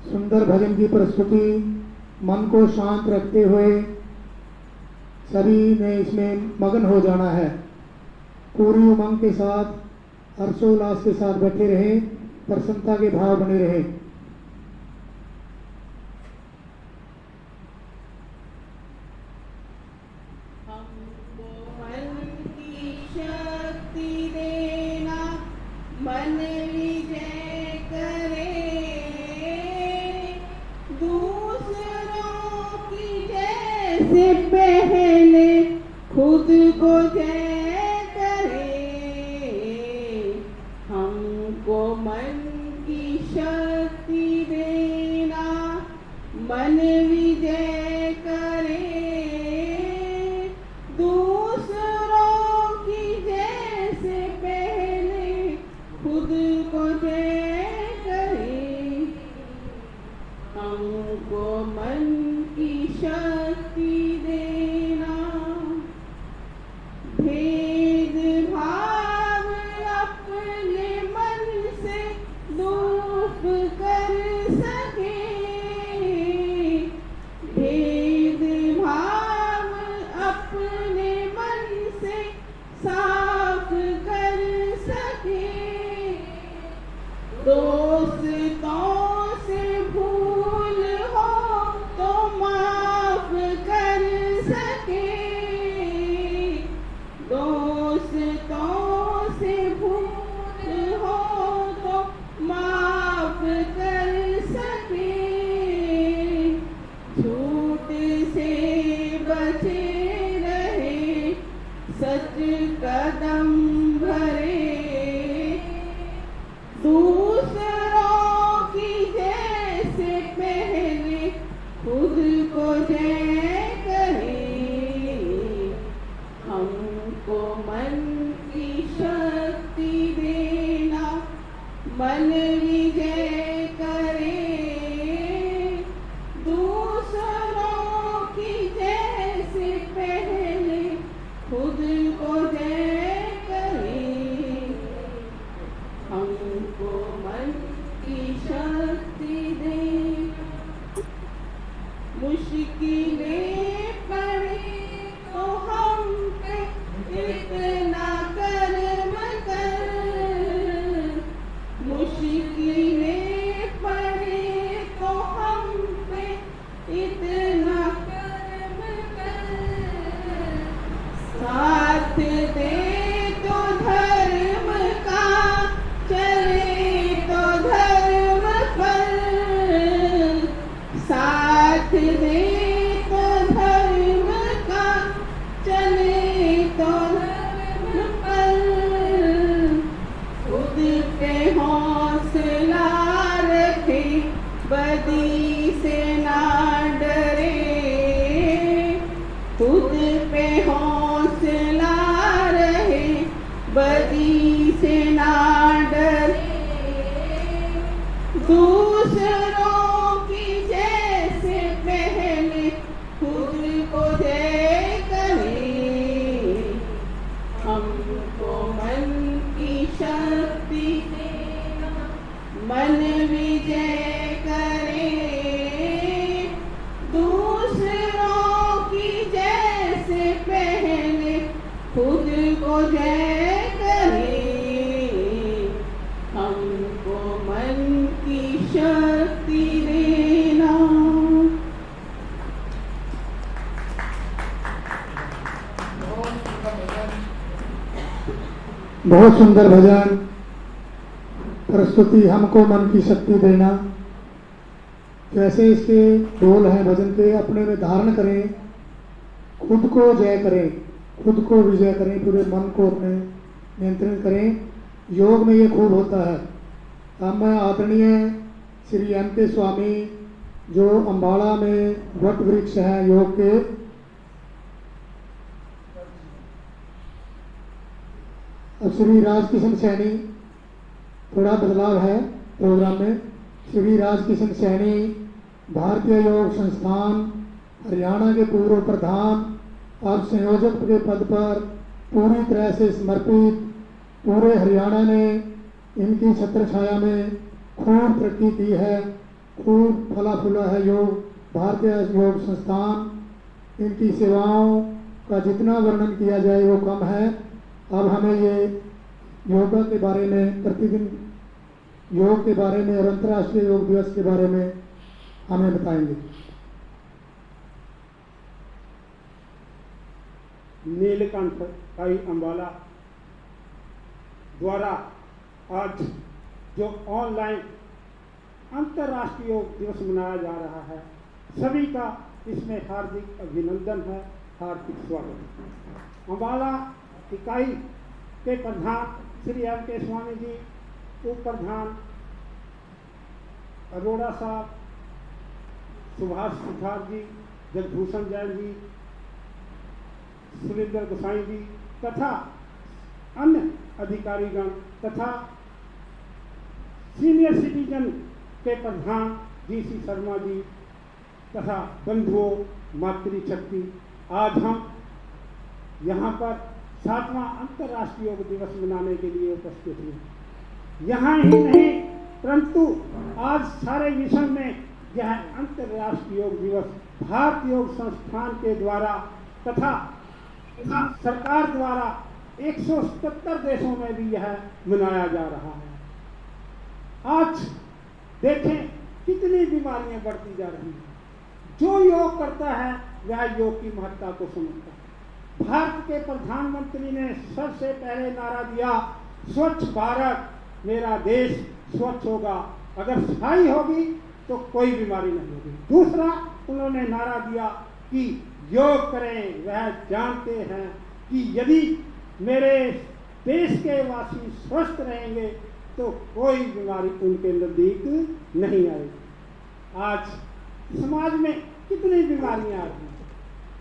सुंदर भजन की प्रस्तुति, मन को शांत रखते हुए सभी ने इसमें मगन हो जाना है। पूरी उमंग के साथ, हर्षोल्लास के साथ बैठे रहें, प्रसन्नता के भाव बने रहें। हमको मन की शक्ति देना, मन विजय करे, दूसरों की जैसे पहले खुद को जय करे। हमको मन की शक्ति देना, मन विजय करे, दूसरों की जैसे पहले खुद को जय करे। हमको मन की शक्ति देना, भेद भाव अपने मन से दूर कर सके, भेद भाव अपने मन से साफ कर सके, दोस्तों से भूल हो तो माफ कर सके, दोस्तों से भूल हो तो माफ कर सके, झूठ से बचे रहे, सच कदम भरे, दूसरों की जैसे पहले खुद को जय करे। हमको मन की शक्ति देना, मन विजय करे, दूसरों की जैसे पहले खुद को जय करे। हमको मन की शक्ति दे, मुश्किलें पड़े तो हम पे इतना कर्म कर, मुश्किलें पड़े तो हम पे इतना कर्म कर, साथ दे तो धर्म का, चले तो धर्म पर, साथ दे तो धर्म का, चले तो धर्म पर, खुद पे हौसला रखे, बदी से ना डरे, खुद पे हौसला रहे, बदी से ना डरे, दूसरों की जैसे पहले खुद को जय करे। हमको मन की शक्ति देना, मन विजय करे, दूसरों बहुत सुंदर भजन प्रस्तुति, हमको मन की शक्ति देना। जैसे इसके बोल हैं भजन के, अपने में धारण करें, खुद को जय करें, खुद को विजय करें, पूरे मन को अपने नियंत्रण करें। योग में ये खूब होता है। अब मैं आदरणीय श्री M.K. स्वामी जो अम्बाड़ा में वट वृक्ष हैं योग के, अब श्री राजकिशन सैनी, थोड़ा बदलाव है प्रोग्राम में। श्री राजकिशन सैनी भारतीय योग संस्थान हरियाणा के पूर्व प्रधान, अब संयोजक के पद पर पूरी तरह से समर्पित। पूरे हरियाणा ने इनकी छत्र छाया में खूब तरक्की की है, खूब फला फूला है योग। भारतीय योग संस्थान, इनकी सेवाओं का जितना वर्णन किया जाए वो कम है। अब हमें ये योगा के बारे में, प्रतिदिन योग के बारे में और अंतर्राष्ट्रीय योग दिवस के बारे में हमें बताएंगे। नीलकंठ आई अम्बाला द्वारा आज जो ऑनलाइन अंतर्राष्ट्रीय योग दिवस मनाया जा रहा है, सभी का इसमें हार्दिक अभिनंदन है, हार्दिक स्वागत। अम्बाला इकाई के प्रधान श्री M.K. स्वामी जी, उप प्रधान अरोड़ा साहब, सुभाष सुथार जी, जगभूषण जैन जी, सुरेंद्र गोसाई जी तथा अन्य अधिकारीगण तथा सीनियर सिटीजन के प्रधान GC शर्मा जी तथा बंधुओं, मातृशक्ति, आज हम यहाँ पर 7वां अंतर्राष्ट्रीय योग दिवस मनाने के लिए उपस्थित हैं। यहाँ ही नहीं परंतु आज सारे विश्व में यह अंतर्राष्ट्रीय योग दिवस भारतीय योग संस्थान के द्वारा तथा सरकार द्वारा 177 देशों में भी यह मनाया जा रहा है। आज देखें कितनी बीमारियां बढ़ती जा रही हैं। जो योग करता है वह योग की महत्ता को समझता है। भारत के प्रधानमंत्री ने सबसे पहले नारा दिया, स्वच्छ भारत, मेरा देश स्वच्छ होगा, अगर सफाई होगी तो कोई बीमारी नहीं होगी। दूसरा उन्होंने नारा दिया कि योग करें, वह जानते हैं कि यदि मेरे देश के वासी स्वस्थ रहेंगे तो कोई बीमारी उनके नजदीक नहीं आएगी। आज समाज में कितनी बीमारियां आ रही हैं,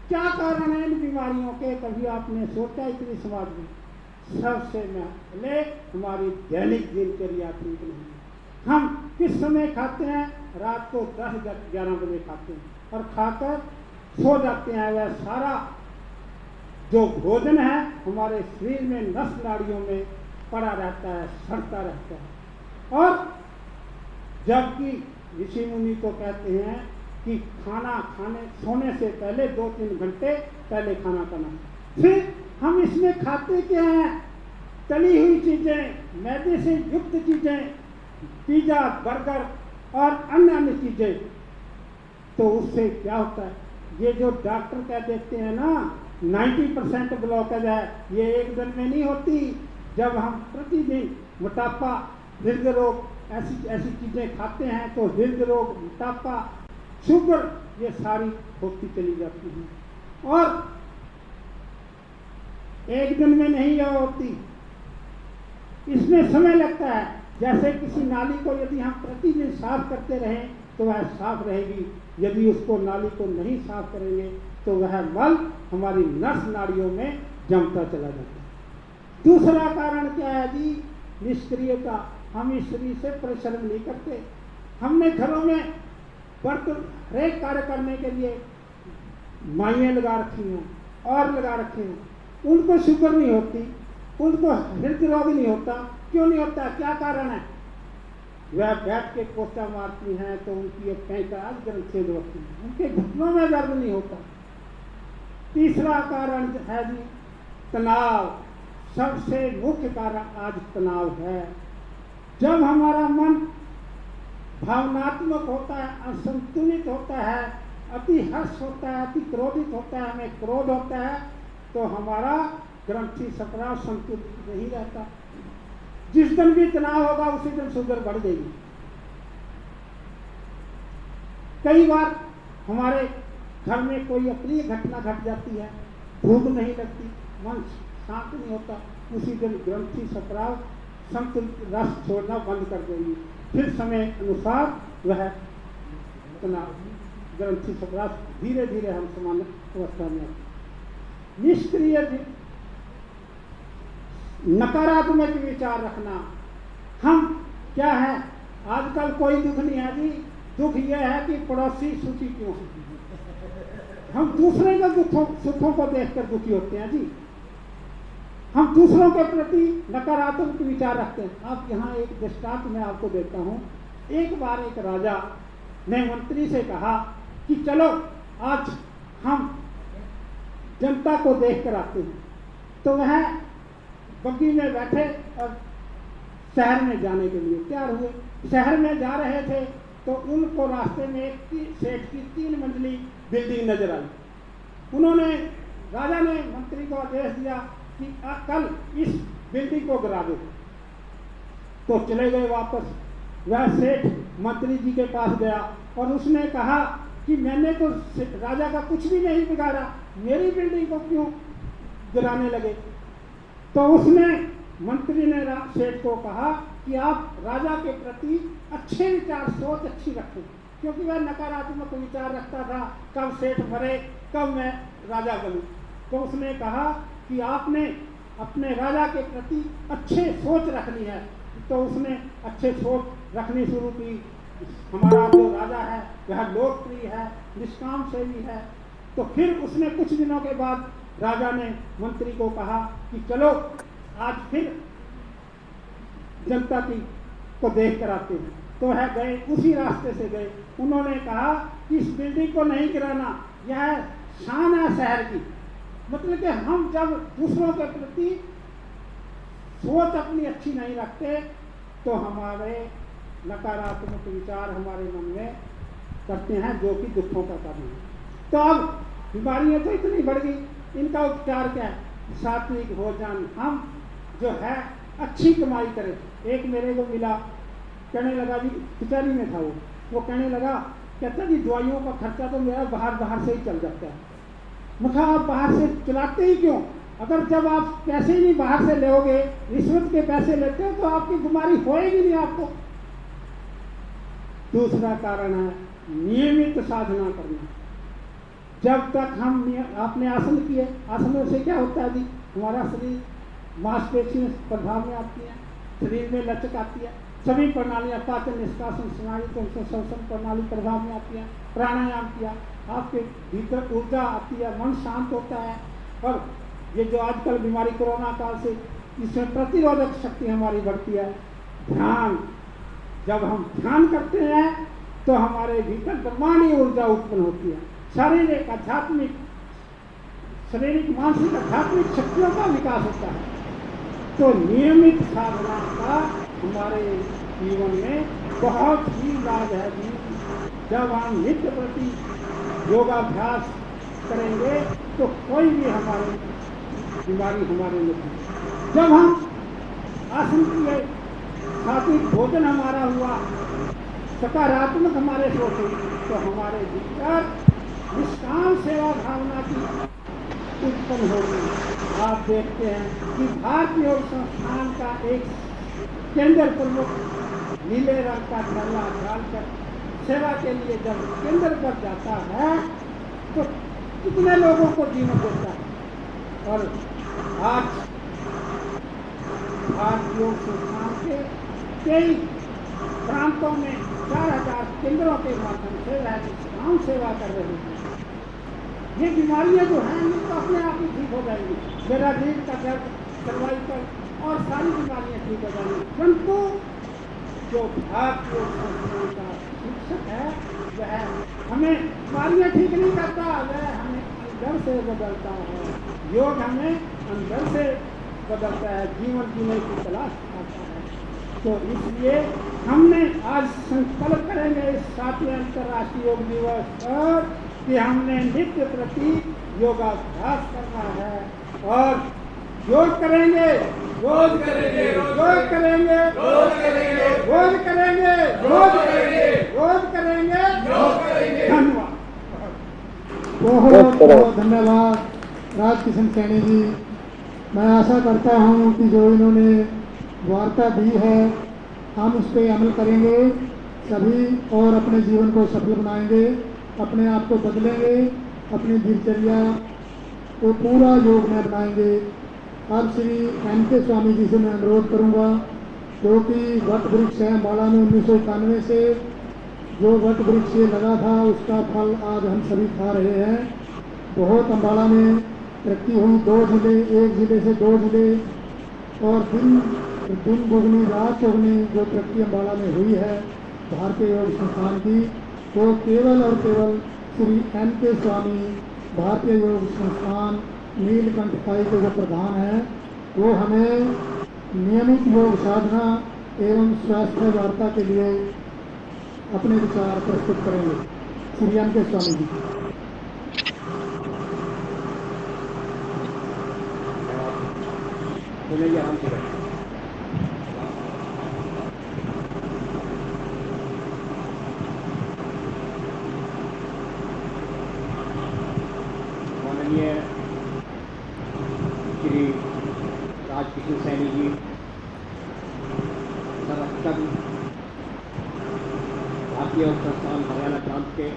क्या कारण है इन बीमारियों के? कभी आपने सोचा इतनी समाज में? सबसे पहले हमारी दैनिक दिनचर्या ठीक नहीं है। हम किस समय खाते हैं? रात को 10-11 बजे खाते हैं और खाकर सो जाते हैं। वह सारा जो भोजन है हमारे शरीर में नस नाड़ियों में पड़ा रहता है, सड़ता रहता है। और जबकि ऋषि मुनि तो कहते हैं कि खाना खाने सोने से पहले 2-3 घंटे पहले खाना खाना। फिर हम इसमें खाते क्या हैं? तली हुई चीजें, मैदे से युक्त चीजें, पिज्जा, बर्गर और अन्य चीजें। तो उससे क्या होता है? ये जो डॉक्टर कह देते हैं ना 90% ब्लॉकेज है, ये एक दिन में नहीं होती। जब हम प्रतिदिन मोटापा, हृदय रोग, ऐसी चीजें खाते हैं तो हृदय रोग, मोटापा, शुगर ये सारी होती चली जाती है और एक दिन में नहीं यह होती, इसमें समय लगता है। जैसे किसी नाली को यदि हम प्रतिदिन साफ करते रहें तो वह साफ रहेगी, यदि उसको नाली को नहीं साफ करेंगे तो वह मल हमारी नस नाड़ियों में जमता चला जाता है। दूसरा कारण क्या है जी? निष्क्रियता। हम इस शरीर से परिश्रम नहीं करते। हमने घरों में बर्तन हरेक कार्य करने के लिए माइयाँ लगा रखी हैं और लगा रखे हैं, उनको शुगर नहीं होती, उनको हृदय रोग नहीं होता। क्यों नहीं होता? क्या कारण है? वह बैठ के पोछा मारती हैं तो उनकी पैंताज ग्रंथियां होती हैं, उनके घुटनों में दर्द नहीं होता। तीसरा कारण है जी तनाव। सबसे मुख्य कारण आज तनाव है। जब हमारा मन भावनात्मक होता है, असंतुलित होता है, अति हर्ष होता है, अति क्रोधित होता है, हमें क्रोध होता है, तो हमारा ग्रंथि सप्राव संतुलित नहीं रहता। जिस दिन भी तनाव होगा उसी दिन शुगर बढ़ जाएगी। कई बार हमारे घर में कोई अप्रिय घटना घट जाती है, भूख नहीं लगती, मन शांत नहीं होता, उसी दिन ग्रंथि सप्राव संतुलित रस छोड़ना बंद कर देंगी। फिर समय अनुसार वह तनाव ग्रंथि सप्राव धीरे धीरे हम सामान्य अवस्था में आते। निष्क्रिय नकारात्मक विचार रखना। हम क्या है, आजकल कोई दुख नहीं है जी, दुख यह है कि पड़ोसी सुखी क्यों है। हम दूसरे के सुखों को देखकर दुखी होते हैं जी। हम दूसरों के प्रति नकारात्मक विचार रखते हैं। आप यहाँ एक दृष्टांत मैं आपको देता हूँ। एक बार एक राजा ने मंत्री से कहा कि चलो आज हम जनता को देख कर आते हैं। तो वह बग्गी में बैठे और शहर में जाने के लिए तैयार हुए। शहर में जा रहे थे तो उनको रास्ते में एक सेठ की 3 मंजिली बिल्डिंग नजर आई। उन्होंने राजा ने मंत्री को आदेश दिया कि कल इस बिल्डिंग को गिरा दो। तो चले गए वापस। वह सेठ मंत्री जी के पास गया और उसने कहा कि मैंने तो राजा का कुछ भी नहीं बिगाड़ा, मेरी बिल्डिंग को क्यों गिराने लगे। तो उसने मंत्री ने सेठ को कहा कि आप राजा के प्रति अच्छे विचार सोच अच्छी रखें, क्योंकि वह नकारात्मक विचार रखता था, कब सेठ मरे, कब मैं राजा बनूं। तो उसने कहा कि आपने अपने राजा के प्रति अच्छे सोच रखनी है। तो उसने अच्छे सोच रखनी शुरू की। हमारा जो राजा है वह लोकप्रिय है, निष्काम सेवी है। तो फिर उसने कुछ दिनों के बाद राजा ने मंत्री को कहा कि चलो आज फिर जनता की को देख कर आते हैं। तो वह गए, उसी रास्ते से गए। उन्होंने कहा कि इस बिल्डिंग को नहीं गिराना, यह शान है शहर की। मतलब कि हम जब दूसरों के प्रति सोच अपनी अच्छी नहीं रखते तो हमारे नकारात्मक विचार हमारे मन में करते हैं, जो कि दुखों का कारण है। तो अब बीमारियां तो इतनी बढ़ गई, इनका उपचार क्या है? सात्विक भोजन। हम जो है अच्छी कमाई करें। एक मेरे को मिला, कहने लगा जी, कचहरी में था वो कहने लगा, कहता जी दवाइयों का खर्चा तो मेरा बाहर से ही चल जाता है। मैं कहा आप बाहर से चलाते ही क्यों? अगर जब आप पैसे ही नहीं बाहर से लोगे, रिश्वत के पैसे लेते हो, तो आपकी बीमारी होएगी नहीं आपको। दूसरा कारण है नियमित साधना करना। जब तक हम आपने आसन किए, आसनों से क्या होता है जी, हमारा शरीर मांसपेशियां प्रभाव में आती है, शरीर में लचक आती है, सभी प्रणालियां पाचन निष्कासन स्नायु श्वसन प्रणाली प्रभाव में आती है। प्राणायाम किया, आपके भीतर ऊर्जा आती है, मन शांत होता है। और ये जो आजकल बीमारी कोरोना काल से, इसमें प्रतिरोधक शक्ति हमारी बढ़ती है। ध्यान, जब हम ध्यान करते हैं तो हमारे भीतर ब्रह्मांडीय ऊर्जा उत्पन्न होती है। शारीरिक आध्यात्मिक, शारीरिक मानसिक आध्यात्मिक शक्तियों का विकास होता है। तो नियमित साधना का हमारे जीवन में बहुत ही लाभ है जी। जब हम नित्य प्रति योगाभ्यास करेंगे तो कोई भी हमारी बीमारी हमारे नहीं। जब हम आसन किए, सात्विक भोजन हमारा हुआ, सकारात्मक हमारे सोच हुई, तो हमारे भीतर निष्काम सेवा भावना की उत्पन्न होगी। आप देखते हैं कि भारतीय योग संस्थान का एक केंद्र प्रमुख नीले रंग का थैला डालकर सेवा के लिए जब केंद्र पर जाता है तो कितने लोगों को जीवन देता है। और आज भारतीय योग संस्थान के कई प्रांतों में 4000 केंद्रों के माध्यम से वह निष्काम सेवा कर रहे हैं। ये बीमारियां जो हैं ये तो अपने आप ही ठीक हो जाएंगी। मेरा रीढ़ का दर्द, सर्वाइकल और सारी बीमारियां ठीक हो जाएंगी। परंतु जो भारतीय संस्थान का शिक्षक है वह हमें बीमारियां ठीक नहीं करता, वह हमें अंदर से बदलता है। योग हमें अंदर से बदलता है, जीवन जीने की तलाश करता है। तो इसलिए हमने आज संकल्प करेंगे इस 7वें अंतर्राष्ट्रीय योग दिवस पर कि हमने नित्य प्रति योगाभ्यास करना है और रोज करेंगे, रोज करेंगे, रोज करेंगे, रोज करेंगे, रोज करेंगे, रोज करेंगे, रोज करेंगे, रोज करेंगे। धन्यवाद। बहुत बहुत धन्यवाद राजकिशन सैनी जी। मैं आशा करता हूँ कि जो इन्होंने वार्ता दी है हम उस पर अमल करेंगे सभी और अपने जीवन को सफल बनाएंगे, अपने आप को बदलेंगे, अपनी दिनचर्या को पूरा योग में बनाएंगे। अब श्री एन.के. स्वामी जी से मैं अनुरोध करूंगा, जो कि वट वृक्ष है अम्बाला में 1991 से जो वट वृक्ष से लगा था उसका फल आज हम सभी खा रहे हैं। बहुत अम्बाला में तरक्की हुई, 2 जिले, 1 जिले से 2 जिले, और दिन दुगनी रात चौगनी जो तरक्की अम्बाला में हुई है भारतीय योग संस्थान की, वो केवल और केवल श्री एन.के. स्वामी भारतीय योग संस्थान नीलकंठ पाई के जो प्रधान हैं वो हमें नियमित योग साधना एवं स्वास्थ्य वार्ता के लिए अपने विचार प्रस्तुत करेंगे। श्री एन.के. स्वामी जी। माननीय श्री राजकिशन सैनी जी, संरक्षक भारतीय योग संस्थान हरियाणा प्रांत के,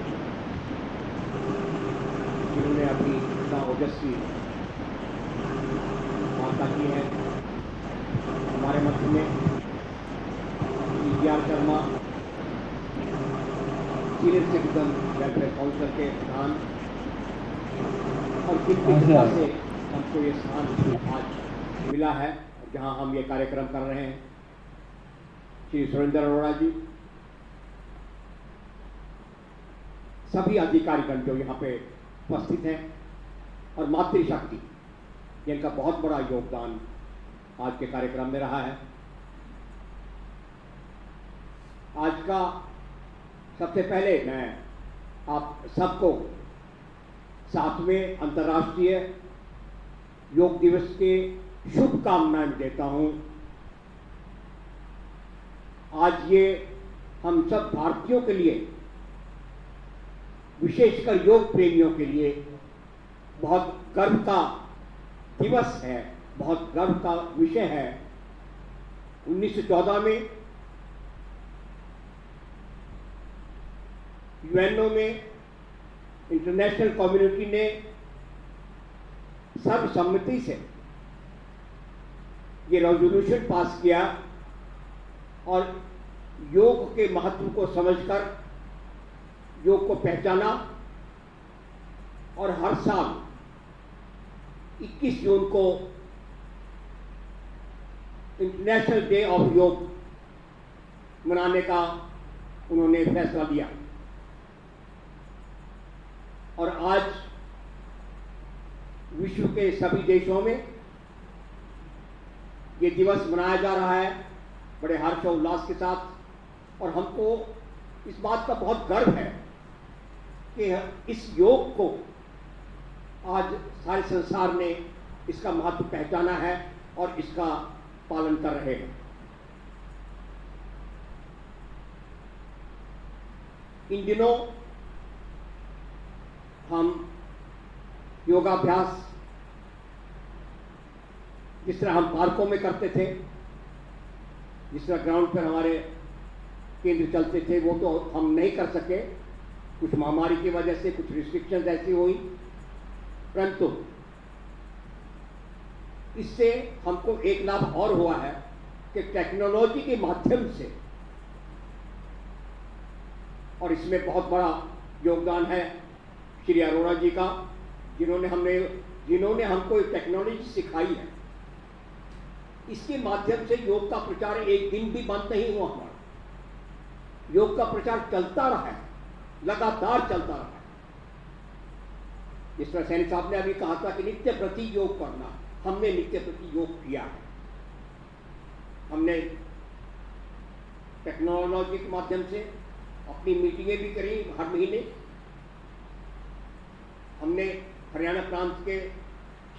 जिन्होंने अपनी इतना ओजस्वी वार्ता की है। हमारे मध्य में G.R.. Sharma, senior citizen welfare council के प्रधान, और जिनकी कृपा से हमको ये स्थान आज मिला है जहां हम ये कार्यक्रम कर रहे हैं, श्री सुरेंद्र अरोड़ा जी, सभी अधिकारीगण जो यहाँ पे उपस्थित हैं, और मातृशक्ति जिनका बहुत बड़ा योगदान आज के कार्यक्रम में रहा है। आज का सबसे पहले मैं आप सबको 7वें अंतर्राष्ट्रीय योग दिवस के शुभकामनाएं देता हूं। आज ये हम सब भारतीयों के लिए, विशेषकर योग प्रेमियों के लिए बहुत गर्व का दिवस है, बहुत गर्व का विषय है। 1914 में यूएनओ में इंटरनेशनल कम्युनिटी ने सर्वसम्मति से ये रेजोल्यूशन पास किया और योग के महत्व को समझकर योग को पहचाना, और हर साल 21 जून को इंटरनेशनल डे ऑफ योग मनाने का उन्होंने फैसला लिया। और आज विश्व के सभी देशों में ये दिवस मनाया जा रहा है बड़े हर्षोल्लास के साथ, और हमको इस बात का बहुत गर्व है कि इस योग को आज सारे संसार ने इसका महत्व पहचाना है और इसका पालन कर रहे हैं। इन दिनों हम योगाभ्यास जिस तरह हम पार्कों में करते थे, जिस तरह ग्राउंड पर हमारे केंद्र चलते थे, वो तो हम नहीं कर सके, कुछ महामारी की वजह से कुछ रिस्ट्रिक्शंस ऐसी हुई, परंतु इससे हमको एक लाभ और हुआ है कि टेक्नोलॉजी के माध्यम से, और इसमें बहुत बड़ा योगदान है श्री अरोड़ा जी का, जिन्होंने हमको टेक्नोलॉजी सिखाई है। इसके माध्यम से योग का प्रचार एक दिन भी बंद नहीं हुआ हमारा, योग का प्रचार चलता रहा है, लगातार चलता रहा है। जिस तरह सैनी साहब ने अभी कहा था कि नित्य प्रति योग करना, हमने नित्य प्रति योग किया है। हमने टेक्नोलॉजी के माध्यम से अपनी मीटिंगें भी करी हर महीने। हमने हरियाणा प्रांत के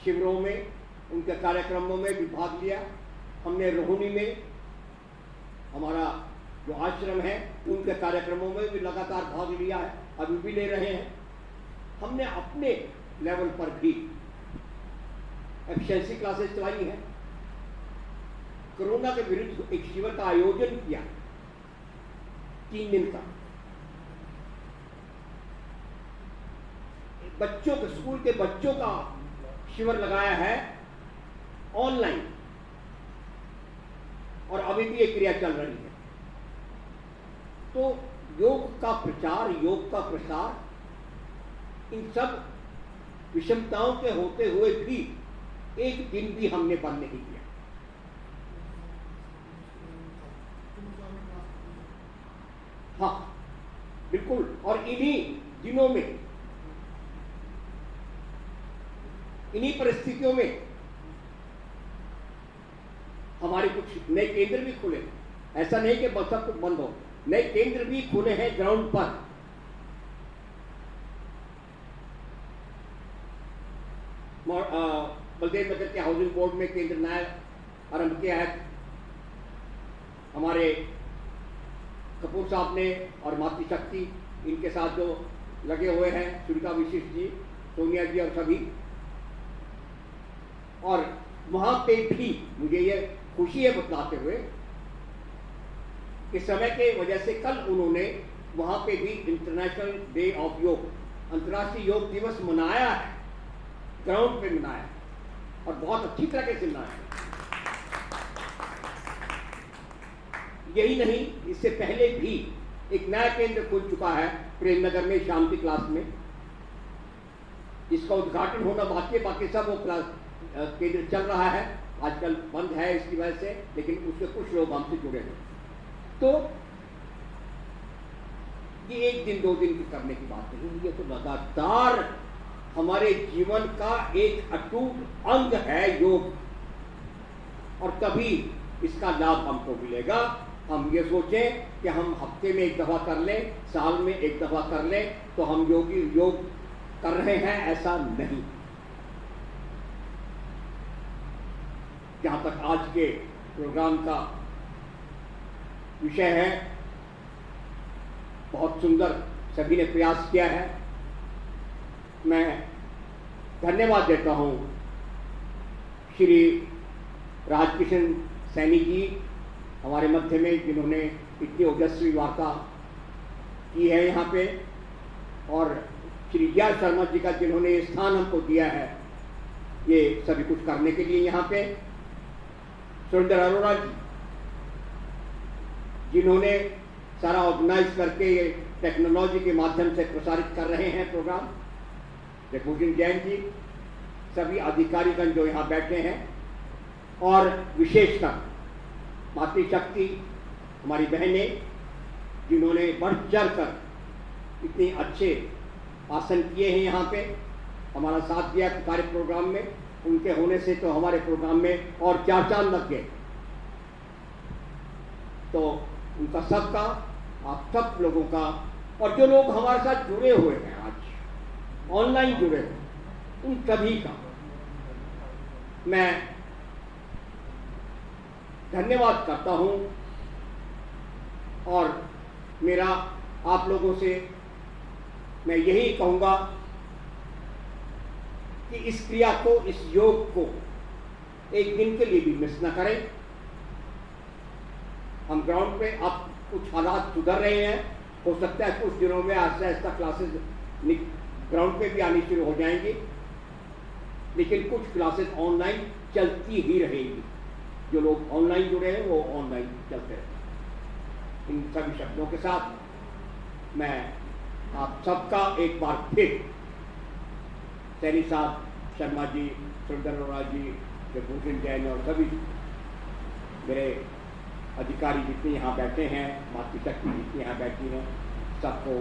शिविरों में उनके कार्यक्रमों में भी भाग लिया। हमने रोहिणी में हमारा जो आश्रम है उनके कार्यक्रमों में भी लगातार भाग लिया है, अभी भी ले रहे हैं। हमने अपने लेवल पर भी एफिशिएंसी क्लासेस चलाई हैं। कोरोना के विरुद्ध एक शिविर का आयोजन किया 3 दिन का। बच्चों के स्कूल के बच्चों का शिविर लगाया है ऑनलाइन, और अभी भी ये क्रिया चल रही है। तो योग का प्रचार, योग का प्रसार, इन सब विषमताओं के होते हुए भी एक दिन भी हमने बंद नहीं किया। हाँ बिल्कुल, और इन्हीं दिनों में, इन्हीं परिस्थितियों में हमारे कुछ नए केंद्र भी खुले। ऐसा नहीं कि बस सब कुछ बंद हो, नए केंद्र भी खुले हैं ग्राउंड पर। बलदेव नगर के हाउसिंग बोर्ड में केंद्र नया आरंभ किया है। हमारे कपूर साहब ने और मातृशक्ति इनके साथ जो लगे हुए हैं, सुनीता विशिष्ट जी, सोनिया जी और सभी, और वहां पे भी मुझे ये खुशी है बतलाते हुए कि समय के वजह से कल उन्होंने वहां पे भी इंटरनेशनल डे ऑफ योग, अंतर्राष्ट्रीय योग दिवस मनाया है, ग्राउंड पे मनाया है, और बहुत अच्छी तरह से मनाया है। यही नहीं, इससे पहले भी एक नया केंद्र खुल चुका है प्रेमनगर में, शांति क्लास में, जिसका उद्घाटन होना बाकी है। बाकी सब वो क्लास केंद्र चल रहा है, आजकल बंद है इसकी वजह से, लेकिन उसके कुछ लोग हमसे जुड़े हैं। तो ये 1 दिन 2 दिन की करने की बात नहीं, ये तो लगातार हमारे जीवन का एक अटूट अंग है योग, और तभी इसका लाभ हमको मिलेगा। हम ये सोचें कि हम हफ्ते में 1 दफा कर लें, साल में 1 दफा कर लें तो हम योग कर रहे हैं, ऐसा नहीं। जहां तक आज के प्रोग्राम का विषय है, बहुत सुंदर सभी ने प्रयास किया है। मैं धन्यवाद देता हूं श्री राजकिशन सैनी जी हमारे मध्य में, जिन्होंने इतनी ओजस्वी वार्ता की है यहाँ पे, और श्री जया शर्मा जी का, जिन्होंने ये स्थान हमको दिया है ये सभी कुछ करने के लिए यहाँ पे, सुरेंद्र अरोड़ा जी, जिन्होंने सारा ऑर्गेनाइज करके ये टेक्नोलॉजी के माध्यम से प्रसारित कर रहे हैं प्रोग्राम, जगभूषण जैन जी, सभी अधिकारीगण जो यहाँ बैठे हैं, और विशेषकर मातृशक्ति हमारी बहनें, जिन्होंने बढ़ चढ़ कर इतने अच्छे आसन किए हैं यहाँ पे, हमारा साथ दिया सारे प्रोग्राम में। उनके होने से तो हमारे प्रोग्राम में और 4 चांद लग गए। तो उनका सबका, आप सब लोगों का, और जो लोग हमारे साथ जुड़े हुए हैं आज ऑनलाइन जुड़े हुए, उन सभी का मैं धन्यवाद करता हूं। और मेरा आप लोगों से मैं यही कहूंगा कि इस क्रिया को, इस योग को 1 दिन के लिए भी मिस न करें। हम ग्राउंड पे, अब कुछ हालात सुधर रहे हैं, हो सकता है कुछ दिनों में आहिस्ता आहिस्ता क्लासेस ग्राउंड पे भी आनी शुरू हो जाएंगी, लेकिन कुछ क्लासेस ऑनलाइन चलती ही रहेगी। जो लोग ऑनलाइन जुड़े हैं वो ऑनलाइन चलते रहेंगे। इन सभी शब्दों के साथ मैं आप सबका एक बार फिर, सैनी साहब, शर्मा जी, सुरेंद्र अरोड़ा जी, जगभूषण जैन और सभी मेरे अधिकारी जितने यहाँ बैठे हैं, मातृशक्ति जितनी यहाँ बैठी हैं, सबको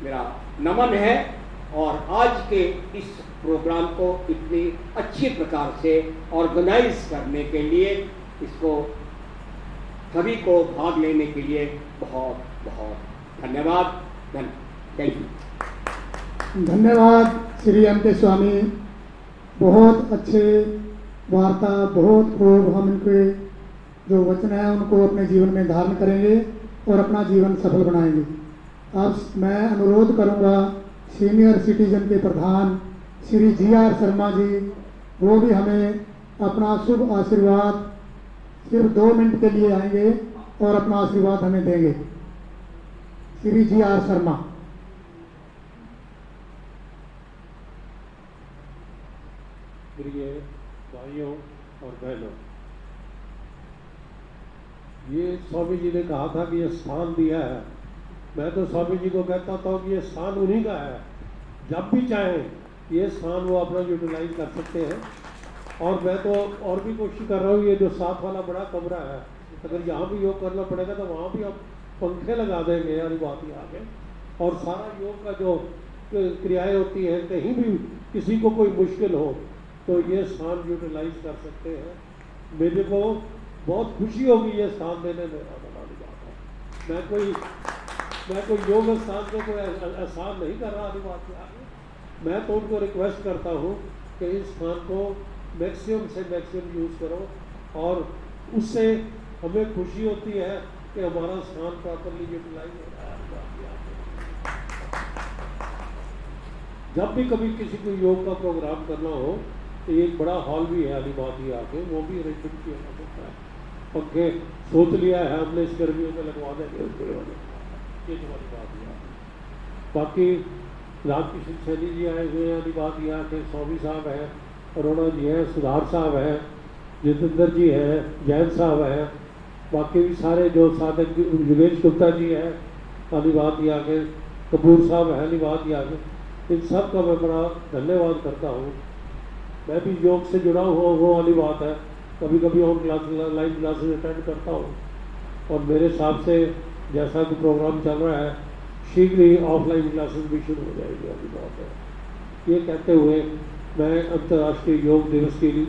मेरा नमन है। और आज के इस प्रोग्राम को इतनी अच्छी प्रकार से ऑर्गेनाइज करने के लिए, इसको सभी को भाग लेने के लिए बहुत बहुत धन्यवाद। Thank you. धन्यवाद श्री एम के स्वामी, बहुत अच्छे वार्ता बहुत खूब, हम इनके जो वचन हैं उनको अपने जीवन में धारण करेंगे और अपना जीवन सफल बनाएंगे। अब मैं अनुरोध करूंगा सीनियर सिटीजन के प्रधान श्री GR शर्मा जी, वो भी हमें अपना शुभ आशीर्वाद सिर्फ 2 मिनट के लिए आएंगे और अपना आशीर्वाद हमें देंगे। श्री GR शर्मा। प्रिय भाइयों और बहनों, ये स्वामी जी ने कहा था कि ये स्थान दिया है। मैं तो स्वामी जी को कहता था कि ये स्थान उन्हीं का है, जब भी चाहें ये स्थान वो अपना यूटिलाइज कर सकते हैं। और मैं तो और भी कोशिश कर रहा हूँ, ये जो साथ वाला बड़ा कमरा है, अगर यहाँ भी योग करना पड़ेगा तो वहाँ भी आप पंखे लगा देंगे यानी बात ही आगे। और सारा योग का जो क्रियाएं होती हैं, कहीं भी किसी को कोई मुश्किल हो तो ये स्थान यूटिलाइज कर सकते हैं। मेरे को बहुत खुशी होगी ये स्थान देने में। मैं कोई योग स्थान को कोई एहसान नहीं कर रहा बात के आगे। मैं तो उनको रिक्वेस्ट करता हूँ कि इस स्थान को मैक्सिमम से मैक्सिमम यूज़ करो, और उससे हमें खुशी होती है कि हमारा स्थान प्रॉपरली यूटिलाइज हो रहा है। जब भी कभी किसी को योग का प्रोग्राम करना हो तो एक बड़ा हॉल भी है अलीबादी आके, वो भी अरेंजमेंट किया जा सकता है। पंखे सोच लिया है हमने, इस गर्मियों में लगवा देंगे उसके वाले, ये जो अलीबादी है। बाकी रामकिशन सैनी जी आए हुए हैं अलीबादी आके, स्वामी साहब हैं, अरोड़ा जी हैं, सुधार साहब हैं, जितेंद्र जी हैं, जैन साहब हैं, बाकी भी सारे जो साधक योगेश गुप्ता जी हैं अलीबादी आके, कपूर साहब हैं अलीबादी आके, इन सब का मैं बड़ा धन्यवाद करता हूँ। मैं भी योग से जुड़ा हुआ वो वाली बात है, कभी कभी on class live classes attend करता हूँ, और मेरे हिसाब से जैसा कि प्रोग्राम चल रहा है शीघ्र ही ऑफलाइन क्लासेस भी शुरू हो जाएगी वाली बात है। ये कहते हुए मैं अंतर्राष्ट्रीय योग दिवस के लिए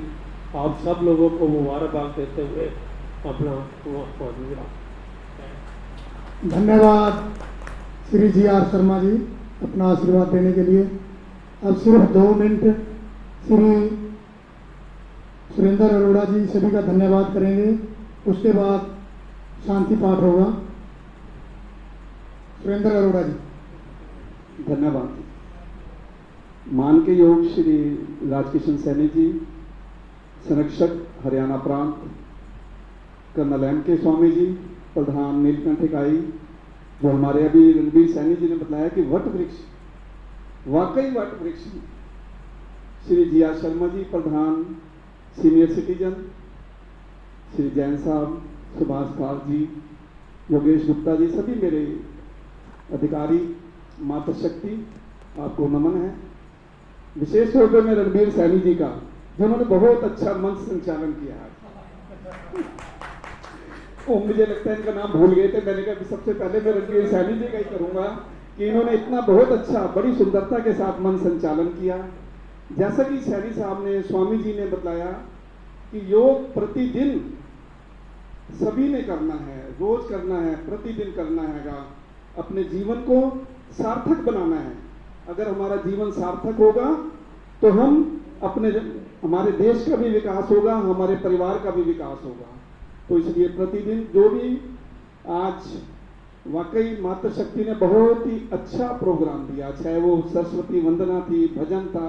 आप सब लोगों को मुबारकबाद देते हुए अपना धन्यवाद श्री GR शर्मा जी अपना आशीर्वाद देने के लिए। अब सिर्फ 2 मिनट श्री सुरेंद्र अरोड़ा जी सभी का धन्यवाद करेंगे, उसके बाद शांति पाठ होगा। सुरेंद्र अरोड़ा जी। धन्यवाद। मान के योग श्री राजकिशन सैनी जी, संरक्षक हरियाणा प्रांत, कर्नल M.K. स्वामी जी, प्रधान नीलकंठ इकाई, जो हमारे अभी रणबीर सैनी जी ने बताया कि वट वृक्ष, वाकई वट वृक्ष, श्री GR शर्मा जी, प्रधान सीनियर सिटीजन, श्री जैन साहब, सुभाष खार जी, योगेश गुप्ता जी, सभी मेरे अधिकारी, माता शक्ति, आपको नमन है। विशेष तौर पर मैं रणबीर सैनी जी का, जिन्होंने बहुत अच्छा मंच संचालन किया है। मुझे लगता है इनका नाम भूल गए थे, मैंने कहा सबसे पहले मैं रणबीर सैनी जी का ही करूंगा कि इन्होंने इतना बहुत अच्छा, बड़ी सुंदरता के साथ मंच संचालन किया। जैसा कि सैनी साहब ने, स्वामी जी ने बताया कि योग प्रतिदिन सभी ने करना है, रोज करना है, प्रतिदिन करना है, अपने जीवन को सार्थक बनाना है। अगर हमारा जीवन सार्थक होगा तो हम हमारे देश का भी विकास होगा, हमारे परिवार का भी विकास होगा। तो इसलिए प्रतिदिन जो भी आज वाकई मातृ शक्ति ने बहुत ही अच्छा प्रोग्राम दिया, चाहे वो सरस्वती वंदना थी, भजन था,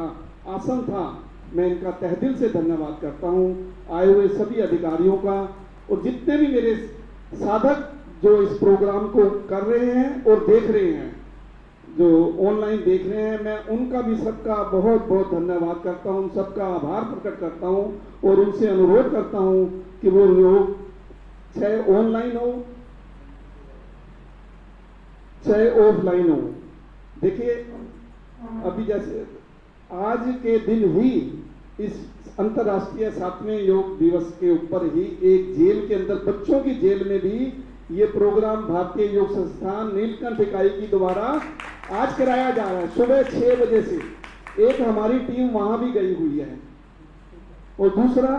आसन था, मैं इनका तहे दिल से धन्यवाद करता हूँ। आए हुए सभी अधिकारियों का, और जितने भी मेरे साधक जो इस प्रोग्राम को कर रहे हैं और देख रहे हैं, जो ऑनलाइन देख रहे हैं, मैं उनका भी सबका बहुत बहुत धन्यवाद करता हूँ, सबका आभार प्रकट करता हूँ, और उनसे अनुरोध करता हूँ कि वो लोग चाहे ऑनलाइन हो चाहे ऑफलाइन हो, देखिए अभी जैसे आज के दिन ही इस अंतर्राष्ट्रीय 7वें योग दिवस के ऊपर ही एक जेल के अंदर, बच्चों की जेल में भी ये प्रोग्राम भारतीय योग संस्थान नीलकंठ इकाई की द्वारा आज कराया जा रहा है। सुबह 6 बजे से एक हमारी टीम वहां भी गई हुई है, और दूसरा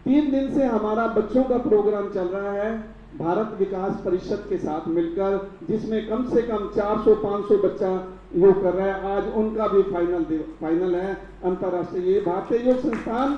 3 दिन से हमारा बच्चों का प्रोग्राम चल रहा है भारत विकास परिषद के साथ मिलकर, जिसमें कम से कम 400-500 बच्चा योग कर रहा है। आज उनका भी फाइनल है अंतर्राष्ट्रीय। ये भारतीय योग संस्थान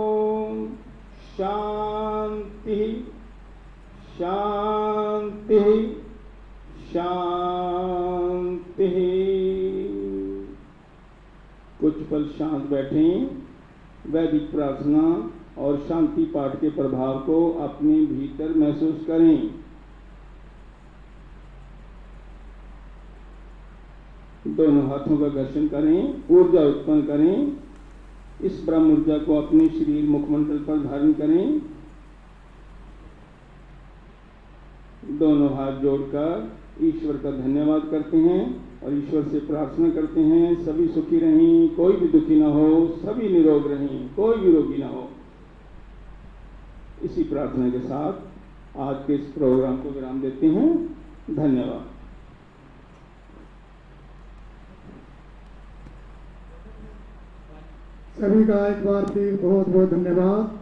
शांति शांति। कुछ पल शांत बैठें। वैदिक प्रार्थना और शांति पाठ के प्रभाव को अपने भीतर महसूस करें। दोनों हाथों का घर्षण करें, ऊर्जा उत्पन्न करें। इस ब्रह्म ऊर्जा को अपने शरीर मुखमंडल पर धारण करें। दोनों हाथ जोड़कर ईश्वर का धन्यवाद करते हैं और ईश्वर से प्रार्थना करते हैं सभी सुखी रहें, कोई भी दुखी ना हो, सभी निरोग रहें, कोई भी रोगी ना हो। इसी प्रार्थना के साथ आज के इस प्रोग्राम को विराम देते हैं। धन्यवाद। सभी का एक बार फिर बहुत बहुत धन्यवाद।